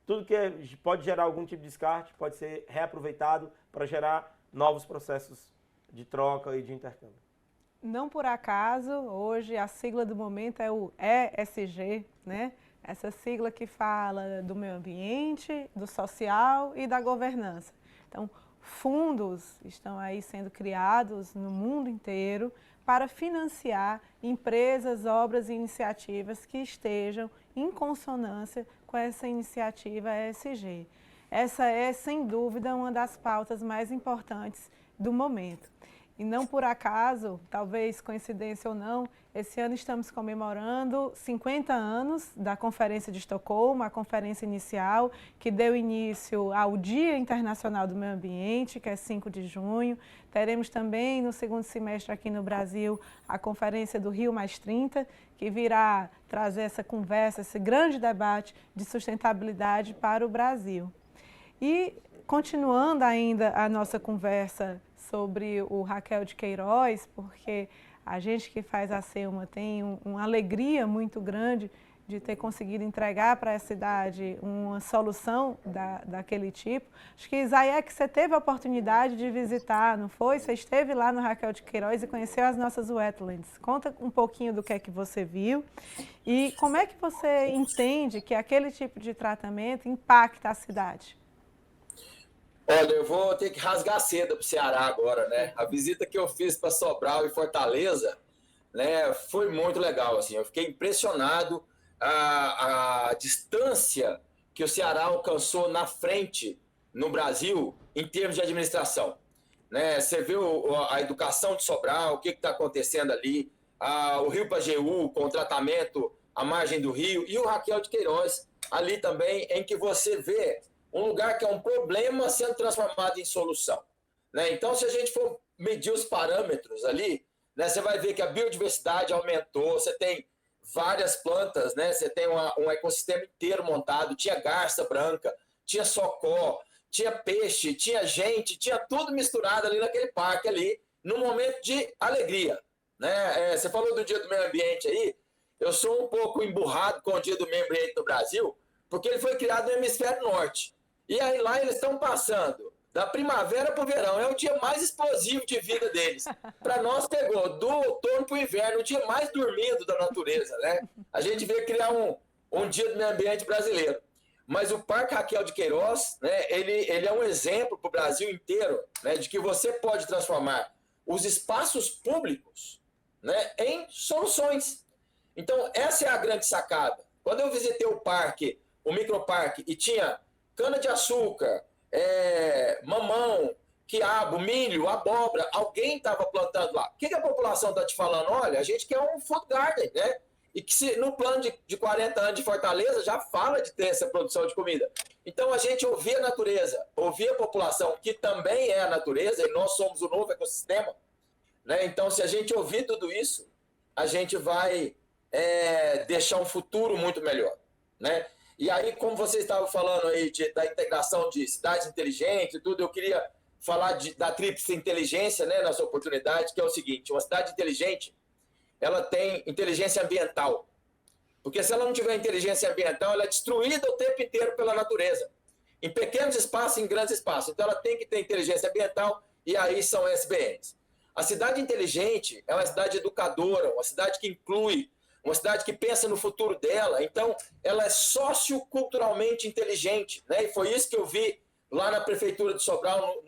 tudo que pode gerar algum tipo de descarte, pode ser reaproveitado para gerar novos processos de troca e de intercâmbio. Não por acaso, hoje a sigla do momento é o ESG, né? Essa sigla que fala do meio ambiente, do social e da governança. Então, fundos estão aí sendo criados no mundo inteiro para financiar empresas, obras e iniciativas que estejam em consonância com essa iniciativa ESG. Essa é, sem dúvida, uma das pautas mais importantes do momento. E não por acaso, talvez coincidência ou não, esse ano estamos comemorando 50 anos da Conferência de Estocolmo, a conferência inicial, que deu início ao Dia Internacional do Meio Ambiente, que é 5 de junho. Teremos também, no segundo semestre aqui no Brasil, a Conferência do Rio+30, que virá trazer essa conversa, esse grande debate de sustentabilidade para o Brasil. E, continuando ainda a nossa conversa sobre o Raquel de Queiroz, porque a gente que faz a SEUMA tem uma alegria muito grande de ter conseguido entregar para a cidade uma solução daquele tipo. Acho que, Isaías, você teve a oportunidade de visitar, não foi? Você esteve lá no Raquel de Queiroz e conheceu as nossas wetlands. Conta um pouquinho do que é que você viu e como é que você entende que aquele tipo de tratamento impacta a cidade. Olha, eu vou ter que rasgar cedo para o Ceará agora, né? A visita que eu fiz para Sobral e Fortaleza, né, foi muito legal, assim. Eu fiquei impressionado a distância que o Ceará alcançou na frente no Brasil em termos de administração, né? Você viu a educação de Sobral, o que está acontecendo ali, o Rio Pajeú com o tratamento à margem do rio e o Raquel de Queiroz ali também, em que você vê um lugar que é um problema sendo transformado em solução, né? Então, se a gente for medir os parâmetros ali, né, você vai ver que a biodiversidade aumentou, você tem várias plantas, né? Você tem um ecossistema inteiro montado, tinha garça branca, tinha socó, tinha peixe, tinha gente, tinha tudo misturado ali naquele parque ali, num momento de alegria, né? Você falou do Dia do Meio Ambiente aí, eu sou um pouco emburrado com o Dia do Meio Ambiente no Brasil, porque ele foi criado no hemisfério norte. E aí lá eles estão passando da primavera para o verão. É o dia mais explosivo de vida deles. Para nós pegou do outono para o inverno, o dia mais dormido da natureza, né? A gente veio criar um dia do meio ambiente brasileiro. Mas o Parque Raquel de Queiroz, né, ele é um exemplo para o Brasil inteiro, né, de que você pode transformar os espaços públicos, né, em soluções. Então, essa é a grande sacada. Quando eu visitei o parque, o microparque, e tinha cana-de-açúcar, mamão, quiabo, milho, abóbora, alguém estava plantando lá. O que a população está te falando? Olha, a gente quer um food garden, né? E que no plano de 40 anos de Fortaleza já fala de ter essa produção de comida. Então a gente ouvir a natureza, ouvir a população, que também é a natureza, e nós somos o novo ecossistema, né? Então se a gente ouvir tudo isso, a gente vai deixar um futuro muito melhor, né? E aí, como você estava falando aí da integração de cidades inteligentes e tudo, eu queria falar da tríplice inteligência, né, nessa oportunidade, que é o seguinte: uma cidade inteligente, ela tem inteligência ambiental. Porque se ela não tiver inteligência ambiental, ela é destruída o tempo inteiro pela natureza, em pequenos espaços, em grandes espaços. Então ela tem que ter inteligência ambiental, e aí são SBNs. A cidade inteligente é uma cidade educadora, uma cidade que inclui, uma cidade que pensa no futuro dela. Então ela é socioculturalmente inteligente, né? E foi isso que eu vi lá na Prefeitura de Sobral,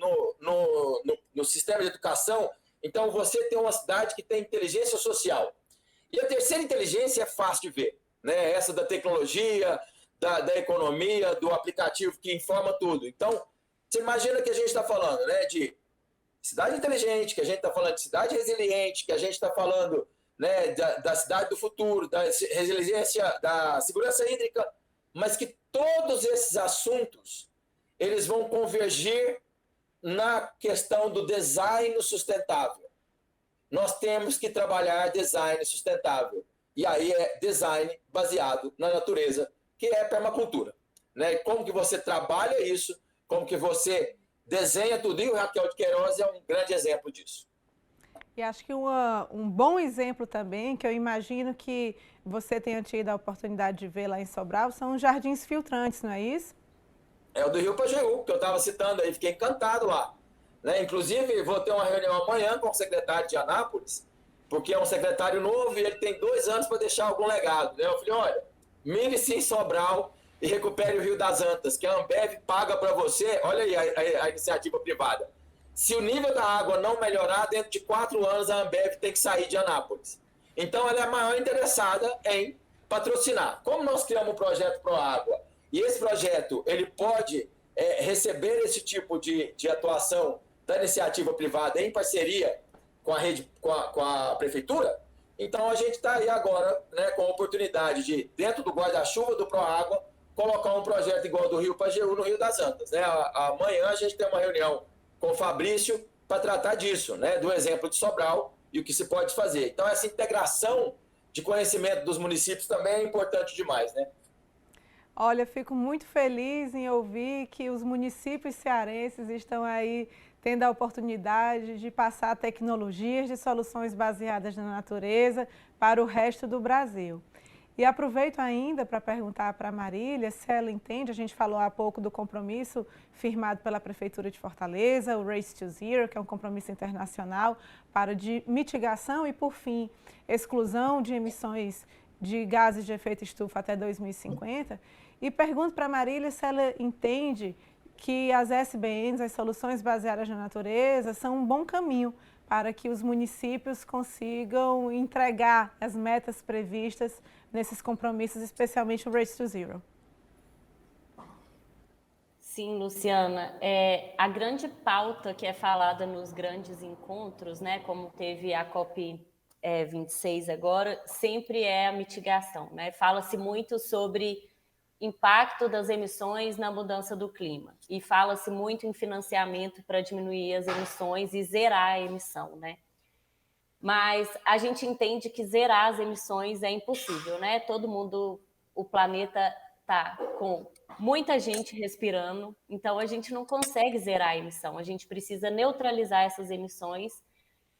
no sistema de educação. Então você tem uma cidade que tem inteligência social. E a terceira inteligência é fácil de ver, né? Essa da tecnologia, da economia, do aplicativo que informa tudo. Então, você imagina que a gente está falando, né, de cidade inteligente, que a gente está falando de cidade resiliente, que a gente está falando, né, da cidade do futuro, da resiliência, da segurança hídrica, mas que todos esses assuntos eles vão convergir na questão do design sustentável. Nós temos que trabalhar design sustentável. E aí é design baseado na natureza, que é permacultura, né? Como que você trabalha isso, como que você desenha tudo. E o Raquel de Queiroz é um grande exemplo disso. E acho que um bom exemplo também, que eu imagino que você tenha tido a oportunidade de ver lá em Sobral, são os jardins filtrantes, não é isso? É o do Rio Pajeú, que eu estava citando aí, fiquei encantado lá. Né? Inclusive, vou ter uma reunião amanhã com o secretário de Anápolis, porque é um secretário novo e ele tem 2 anos para deixar algum legado. Né? Eu falei, olha, mire-se em Sobral e recupere o Rio das Antas, que a Ambev paga para você, olha aí a iniciativa privada. Se o nível da água não melhorar, dentro de 4 anos a Ambev tem que sair de Anápolis. Então ela é a maior interessada em patrocinar. Como nós criamos um projeto Pro Água, e esse projeto ele pode receber esse tipo de atuação da iniciativa privada em parceria com a rede, com a prefeitura, então a gente está aí agora, né, com a oportunidade de, dentro do guarda-chuva do Proágua, colocar um projeto igual do Rio Pajeú no Rio das Antas. Né? Amanhã a gente tem uma reunião com o Fabrício para tratar disso, né, do exemplo de Sobral e o que se pode fazer. Então essa integração de conhecimento dos municípios também é importante demais, né? Olha, fico muito feliz em ouvir que os municípios cearenses estão aí tendo a oportunidade de passar tecnologias de soluções baseadas na natureza para o resto do Brasil. E aproveito ainda para perguntar para a Marília se ela entende, a gente falou há pouco do compromisso firmado pela Prefeitura de Fortaleza, o Race to Zero, que é um compromisso internacional para de mitigação e, por fim, exclusão de emissões de gases de efeito estufa até 2050. E pergunto para a Marília se ela entende que as SBNs, as soluções baseadas na natureza, são um bom caminho para que os municípios consigam entregar as metas previstas nesses compromissos, especialmente o Race to Zero. Sim, Luciana. A grande pauta que é falada nos grandes encontros, né, como teve a COP26 agora, sempre é a mitigação. Né? Fala-se muito sobre impacto das emissões na mudança do clima. E fala-se muito em financiamento para diminuir as emissões e zerar a emissão, né? Mas a gente entende que zerar as emissões é impossível, né? Todo mundo, o planeta está com muita gente respirando, então a gente não consegue zerar a emissão, a gente precisa neutralizar essas emissões,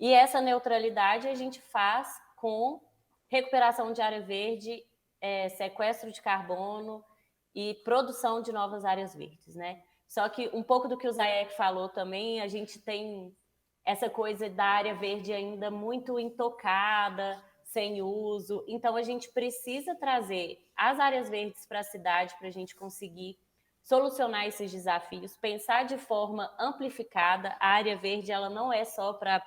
e essa neutralidade a gente faz com recuperação de área verde, sequestro de carbono, e produção de novas áreas verdes, né? Só que um pouco do que o Zayek falou também, a gente tem essa coisa da área verde ainda muito intocada, sem uso. Então, a gente precisa trazer as áreas verdes para a cidade para a gente conseguir solucionar esses desafios, pensar de forma amplificada. A área verde ela não é só para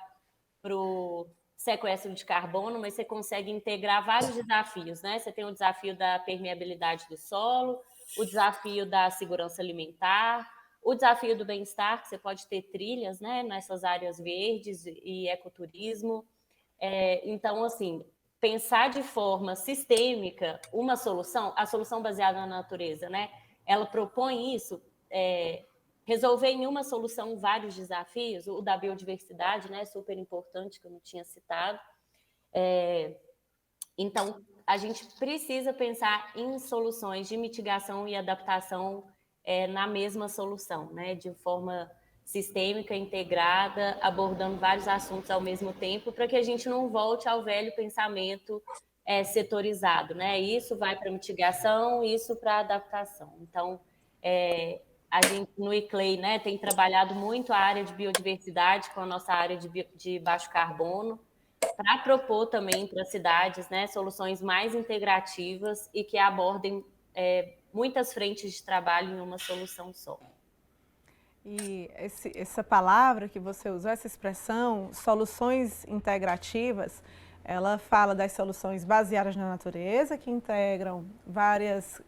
o sequestro de carbono, mas você consegue integrar vários desafios, né? Você tem o desafio da permeabilidade do solo, o desafio da segurança alimentar, o desafio do bem-estar, que você pode ter trilhas, né, nessas áreas verdes e ecoturismo. Então, assim, pensar de forma sistêmica uma solução, a solução baseada na natureza, né, ela propõe isso, resolver em uma solução vários desafios, o da biodiversidade, né, super importante, que eu não tinha citado. Então, a gente precisa pensar em soluções de mitigação e adaptação na mesma solução, né? De forma sistêmica, integrada, abordando vários assuntos ao mesmo tempo, para que a gente não volte ao velho pensamento setorizado, né? Isso vai para mitigação, isso para adaptação. Então, a gente no ICLEI, né, tem trabalhado muito a área de biodiversidade com a nossa área de baixo carbono, para propor também para as cidades, né, soluções mais integrativas e que abordem muitas frentes de trabalho em uma solução só. E essa palavra que você usou, essa expressão, soluções integrativas, ela fala das soluções baseadas na natureza, que integram várias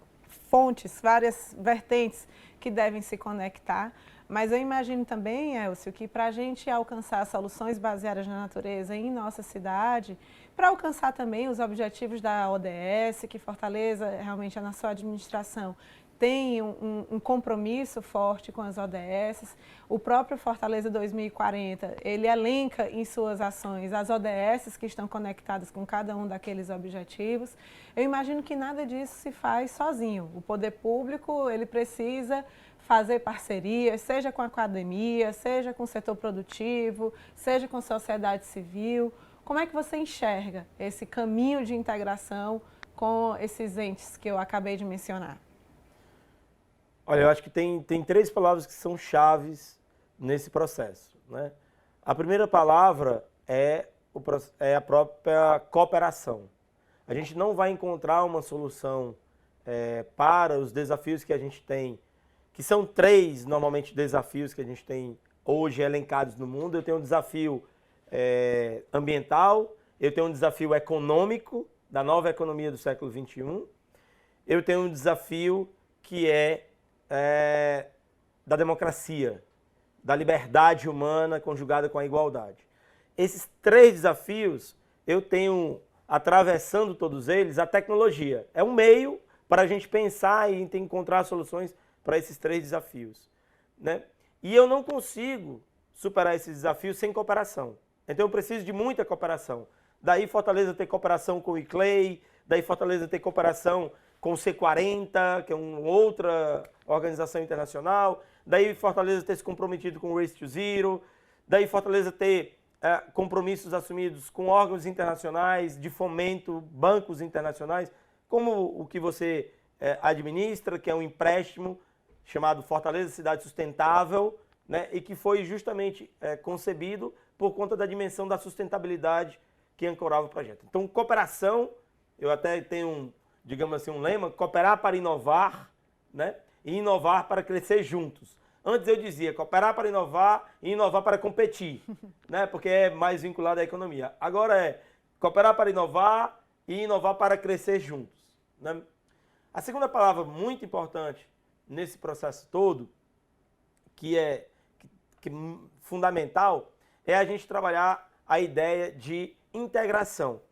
fontes, várias vertentes que devem se conectar. Mas eu imagino também, Elcio, que para a gente alcançar soluções baseadas na natureza em nossa cidade, para alcançar também os objetivos da ODS, que Fortaleza, realmente, na sua administração, tem um compromisso forte com as ODS. O próprio Fortaleza 2040, ele elenca em suas ações as ODS que estão conectadas com cada um daqueles objetivos. Eu imagino que nada disso se faz sozinho. O poder público, ele precisa fazer parcerias, seja com a academia, seja com o setor produtivo, seja com a sociedade civil. Como é que você enxerga esse caminho de integração com esses entes que eu acabei de mencionar? Olha, eu acho que tem 3 palavras que são chaves nesse processo, né? A primeira palavra é a própria cooperação. A gente não vai encontrar uma solução para os desafios que a gente tem, que são 3, normalmente, desafios que a gente tem hoje elencados no mundo. Eu tenho um desafio ambiental, eu tenho um desafio econômico, da nova economia do século XXI, eu tenho um desafio que da democracia, da liberdade humana conjugada com a igualdade. Esses 3 desafios, eu tenho, atravessando todos eles, a tecnologia. É um meio para a gente pensar e encontrar soluções para esses 3 desafios, né? E eu não consigo superar esses desafios sem cooperação. Então eu preciso de muita cooperação. Daí Fortaleza ter cooperação com o ICLEI, daí Fortaleza ter cooperação com o C40, que é uma outra organização internacional, daí Fortaleza ter se comprometido com o Race to Zero, daí Fortaleza ter compromissos assumidos com órgãos internacionais de fomento, bancos internacionais, como o que você administra, que é um empréstimo chamado Fortaleza Cidade Sustentável, né, e que foi justamente concebido por conta da dimensão da sustentabilidade que ancorava o projeto. Então, cooperação, eu até tenho, digamos assim, um lema: cooperar para inovar, né, e inovar para crescer juntos. Antes eu dizia cooperar para inovar e inovar para competir, né, porque é mais vinculado à economia. Agora é cooperar para inovar e inovar para crescer juntos, né? A segunda palavra muito importante nesse processo todo, que é fundamental, é a gente trabalhar a ideia de integração,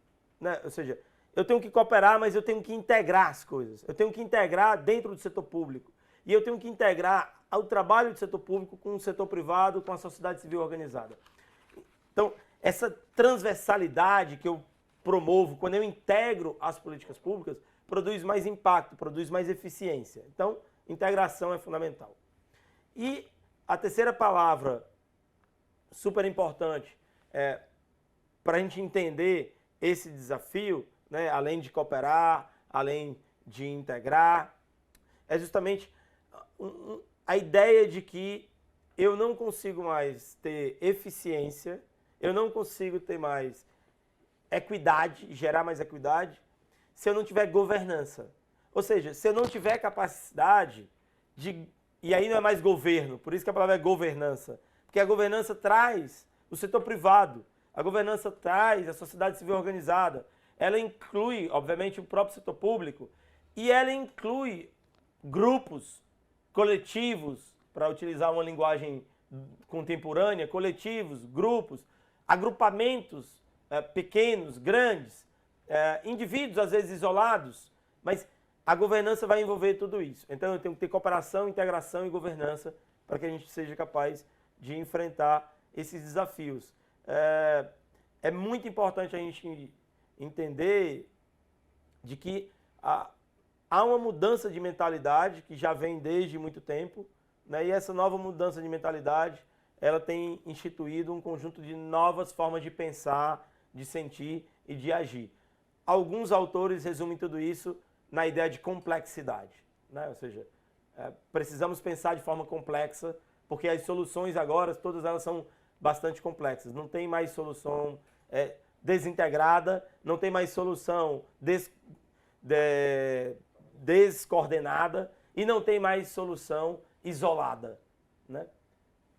né? Ou seja, eu tenho que cooperar, mas eu tenho que integrar as coisas. Eu tenho que integrar dentro do setor público. E eu tenho que integrar o trabalho do setor público com o setor privado, com a sociedade civil organizada. Então, essa transversalidade que eu promovo quando eu integro as políticas públicas produz mais impacto, produz mais eficiência. Então, integração é fundamental. E a terceira palavra super importante para a gente entender esse desafio, né, além de cooperar, além de integrar, é justamente a ideia de que eu não consigo mais ter eficiência, eu não consigo ter mais equidade, gerar mais equidade, se eu não tiver governança. Ou seja, se eu não tiver capacidade de... E aí não é mais governo, por isso que a palavra é governança. Porque a governança traz o setor privado, a governança traz a sociedade civil organizada, ela inclui, obviamente, o próprio setor público, e ela inclui grupos, coletivos, para utilizar uma linguagem contemporânea, coletivos, grupos, agrupamentos pequenos, grandes, indivíduos às vezes isolados, mas a governança vai envolver tudo isso. Então eu tenho que ter cooperação, integração e governança para que a gente seja capaz de enfrentar esses desafios. É muito importante a gente entender de que há uma mudança de mentalidade que já vem desde muito tempo, né? E essa nova mudança de mentalidade, ela tem instituído um conjunto de novas formas de pensar, de sentir e de agir. Alguns autores resumem tudo isso na ideia de complexidade, né? Ou seja, precisamos pensar de forma complexa, porque as soluções agora, todas elas são bastante complexas. Não tem mais solução desintegrada, não tem mais solução descoordenada e não tem mais solução isolada, né?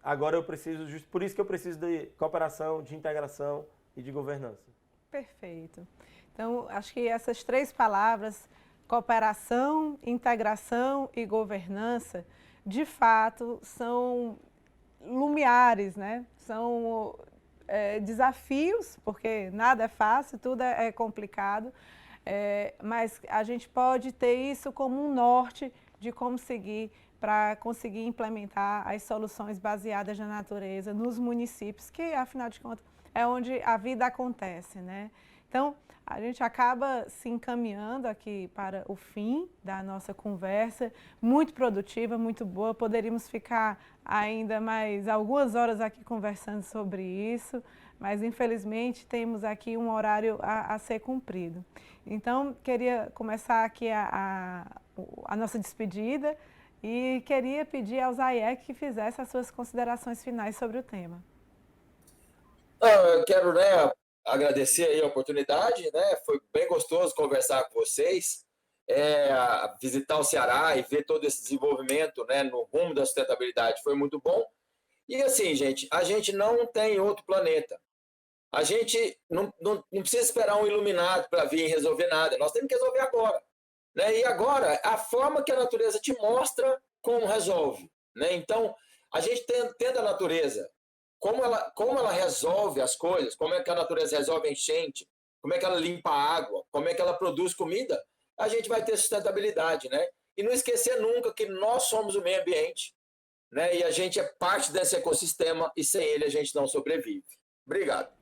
Agora eu preciso, por isso que eu preciso de cooperação, de integração e de governança. Perfeito. Então, acho que essas três palavras, cooperação, integração e governança, de fato, são lumiares, né? São desafios, porque nada é fácil, tudo é complicado, mas a gente pode ter isso como um norte de como seguir para conseguir implementar as soluções baseadas na natureza nos municípios, que, afinal de contas, é onde a vida acontece, né? Então, a gente acaba se encaminhando aqui para o fim da nossa conversa, muito produtiva, muito boa. Poderíamos ficar ainda mais algumas horas aqui conversando sobre isso, mas infelizmente temos aqui um horário a ser cumprido. Então, queria começar aqui a nossa despedida e queria pedir ao Zayek que fizesse as suas considerações finais sobre o tema. Eu quero, né, agradecer aí a oportunidade, né? Foi bem gostoso conversar com vocês, visitar o Ceará e ver todo esse desenvolvimento, né, no rumo da sustentabilidade foi muito bom. E assim, gente, a gente não tem outro planeta. A gente não precisa esperar um iluminado para vir resolver nada. Nós temos que resolver agora, né? E agora, a forma que a natureza te mostra como resolve, né? Então, a gente tendo a natureza, como ela resolve as coisas, como é que a natureza resolve a enchente, como é que ela limpa a água, como é que ela produz comida, a gente vai ter sustentabilidade, né? E não esquecer nunca que nós somos o meio ambiente, né? E a gente é parte desse ecossistema e sem ele a gente não sobrevive. Obrigado.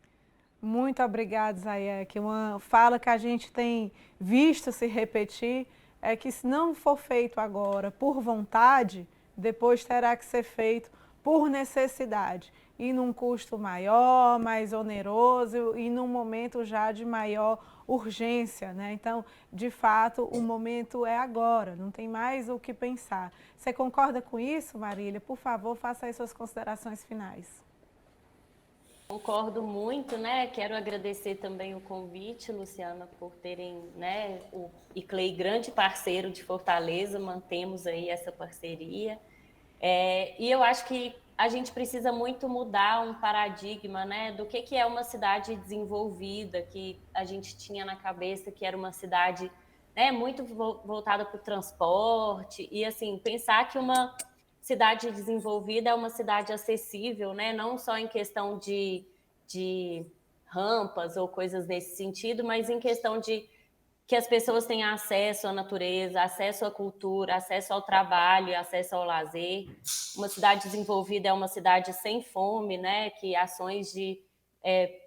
Muito obrigada, Zayek. Uma fala que a gente tem visto se repetir é que se não for feito agora por vontade, depois terá que ser feito por necessidade e num custo maior, mais oneroso e num momento já de maior urgência, né? Então, de fato, o momento é agora, não tem mais o que pensar. Você concorda com isso, Marília? Por favor, faça aí suas considerações finais. Concordo muito, né? Quero agradecer também o convite, Luciana, por terem, né, o ICLEI grande parceiro de Fortaleza, mantemos aí essa parceria. E eu acho que a gente precisa muito mudar um paradigma, né, do que é uma cidade desenvolvida, que a gente tinha na cabeça que era uma cidade, né, muito voltada para o transporte, e assim, pensar que uma cidade desenvolvida é uma cidade acessível, né, não só em questão de rampas ou coisas nesse sentido, mas em questão de que as pessoas tenham acesso à natureza, acesso à cultura, acesso ao trabalho, acesso ao lazer. Uma cidade desenvolvida é uma cidade sem fome, né? Que ações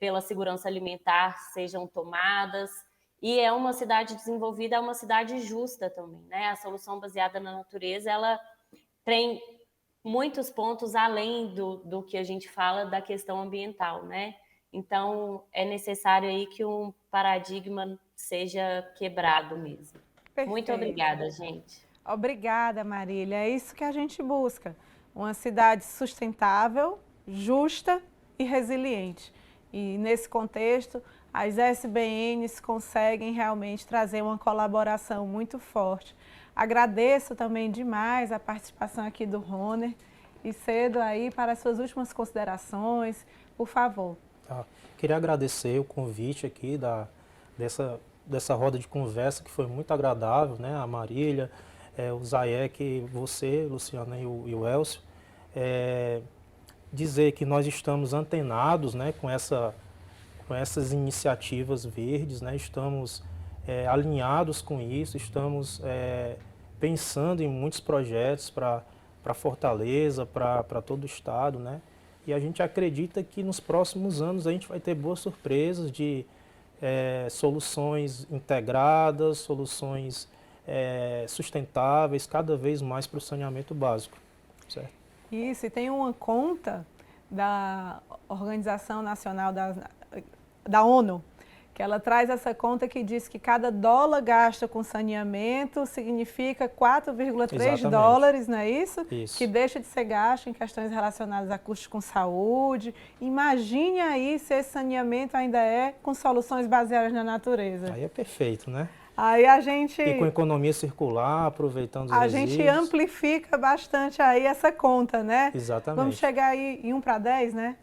pela segurança alimentar sejam tomadas. E é uma cidade desenvolvida, é uma cidade justa também, né? A solução baseada na natureza, ela tem muitos pontos além do que a gente fala da questão ambiental, né? Então, é necessário aí que um paradigma seja quebrado mesmo. Perfeito. Muito obrigada, gente. Obrigada, Marília. É isso que a gente busca. Uma cidade sustentável, justa e resiliente. E nesse contexto, as SBNs conseguem realmente trazer uma colaboração muito forte. Agradeço também demais a participação aqui do Roner e cedo aí para as suas últimas considerações, por favor. Queria agradecer o convite aqui dessa roda de conversa que foi muito agradável, né? A Marília, o Zayek, você, Luciana e o Elcio. Dizer que nós estamos antenados, né, com essas iniciativas verdes, né? Estamos alinhados com isso, estamos pensando em muitos projetos para Fortaleza, para todo o estado, né? E a gente acredita que nos próximos anos a gente vai ter boas surpresas de soluções integradas, soluções sustentáveis, cada vez mais para o saneamento básico, certo? Isso, e tem uma conta da Organização Nacional da ONU, que ela traz essa conta que diz que cada dólar gasto com saneamento significa 4,3 dólares, não é isso? Isso. Que deixa de ser gasto em questões relacionadas a custos com saúde. Imagine aí se esse saneamento ainda é com soluções baseadas na natureza. Aí é perfeito, né? Aí a gente... E com economia circular, aproveitando os resíduos. gente amplifica bastante aí essa conta, né? Exatamente. Vamos chegar aí em 1 para 10, né?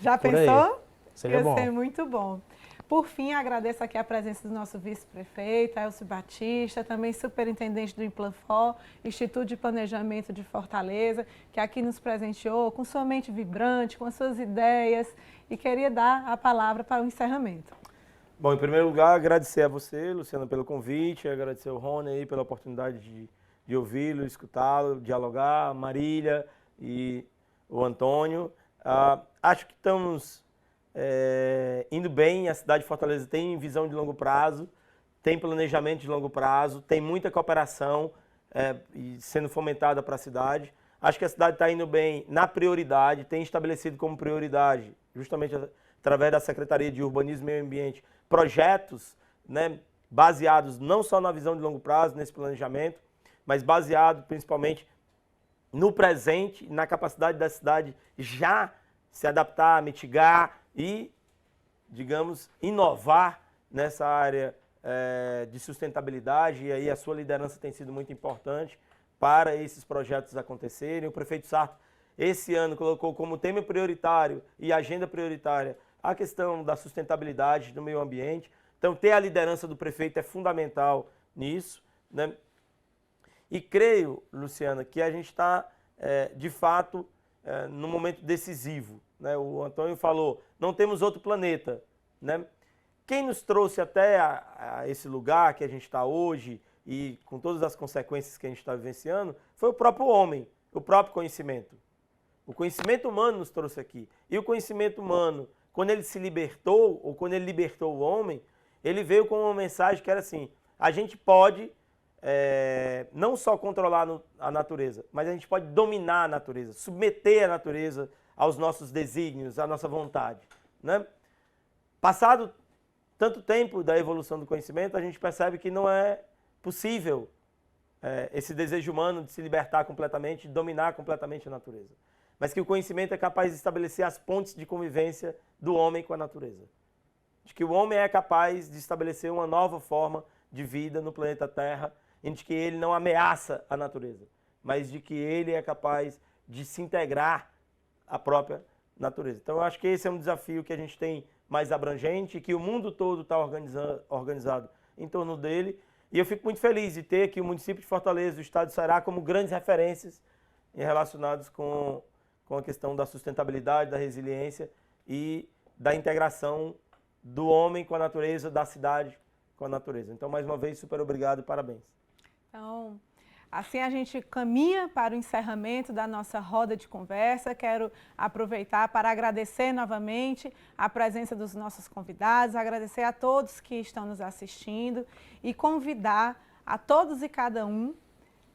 Já Por pensou? aí. Seria bom. Ia ser muito bom. Por fim, agradeço aqui a presença do nosso vice-prefeito, Elcio Batista, também superintendente do Implanfor, Instituto de Planejamento de Fortaleza, que aqui nos presenteou com sua mente vibrante, com as suas ideias, e queria dar a palavra para o encerramento. Bom, em primeiro lugar, agradecer a você, Luciana, pelo convite, agradecer ao Rony aí pela oportunidade de ouvi-lo, escutá-lo, dialogar, a Marília e o Antônio. Acho que estamos indo bem, a cidade de Fortaleza tem visão de longo prazo, tem planejamento de longo prazo, tem muita cooperação sendo fomentada para a cidade. Acho que a cidade está indo bem na prioridade, tem estabelecido como prioridade, justamente através da Secretaria de Urbanismo e Meio Ambiente, projetos, né, baseados não só na visão de longo prazo, nesse planejamento, mas baseado principalmente no presente, na capacidade da cidade já se adaptar, mitigar e, digamos, inovar nessa área de sustentabilidade. E aí a sua liderança tem sido muito importante para esses projetos acontecerem. O prefeito Sarto, esse ano, colocou como tema prioritário e agenda prioritária a questão da sustentabilidade do meio ambiente. Então, ter a liderança do prefeito é fundamental nisso, né? E creio, Luciana, que a gente está, de fato, num momento decisivo, né? O Antônio falou, não temos outro planeta, né? Quem nos trouxe até a esse lugar que a gente está hoje e com todas as consequências que a gente está vivenciando, foi o próprio homem, o próprio conhecimento. O conhecimento humano nos trouxe aqui. E o conhecimento humano, quando ele se libertou, ou quando ele libertou o homem, ele veio com uma mensagem que era assim, a gente pode não só controlar a natureza, mas a gente pode dominar a natureza, submeter a natureza aos nossos desígnios, à nossa vontade, né? Passado tanto tempo da evolução do conhecimento, a gente percebe que não é possível esse desejo humano de se libertar completamente, de dominar completamente a natureza. Mas que o conhecimento é capaz de estabelecer as pontes de convivência do homem com a natureza. De que o homem é capaz de estabelecer uma nova forma de vida no planeta Terra, em que ele não ameaça a natureza, mas de que ele é capaz de se integrar à própria natureza. Então, eu acho que esse é um desafio que a gente tem mais abrangente e que o mundo todo está organizado em torno dele. E eu fico muito feliz de ter aqui o município de Fortaleza, o estado de Ceará, como grandes referências relacionadas com a questão da sustentabilidade, da resiliência e da integração do homem com a natureza, da cidade com a natureza. Então, mais uma vez, super obrigado e parabéns. Então, assim a gente caminha para o encerramento da nossa roda de conversa. Quero aproveitar para agradecer novamente a presença dos nossos convidados, agradecer a todos que estão nos assistindo e convidar a todos e cada um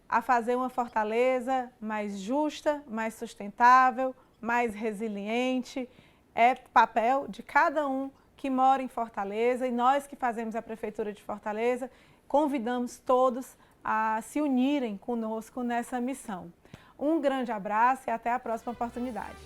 a fazer uma Fortaleza mais justa, mais sustentável, mais resiliente. É papel de cada um que mora em Fortaleza e nós que fazemos a Prefeitura de Fortaleza, convidamos todos a se unirem conosco nessa missão. Um grande abraço e até a próxima oportunidade.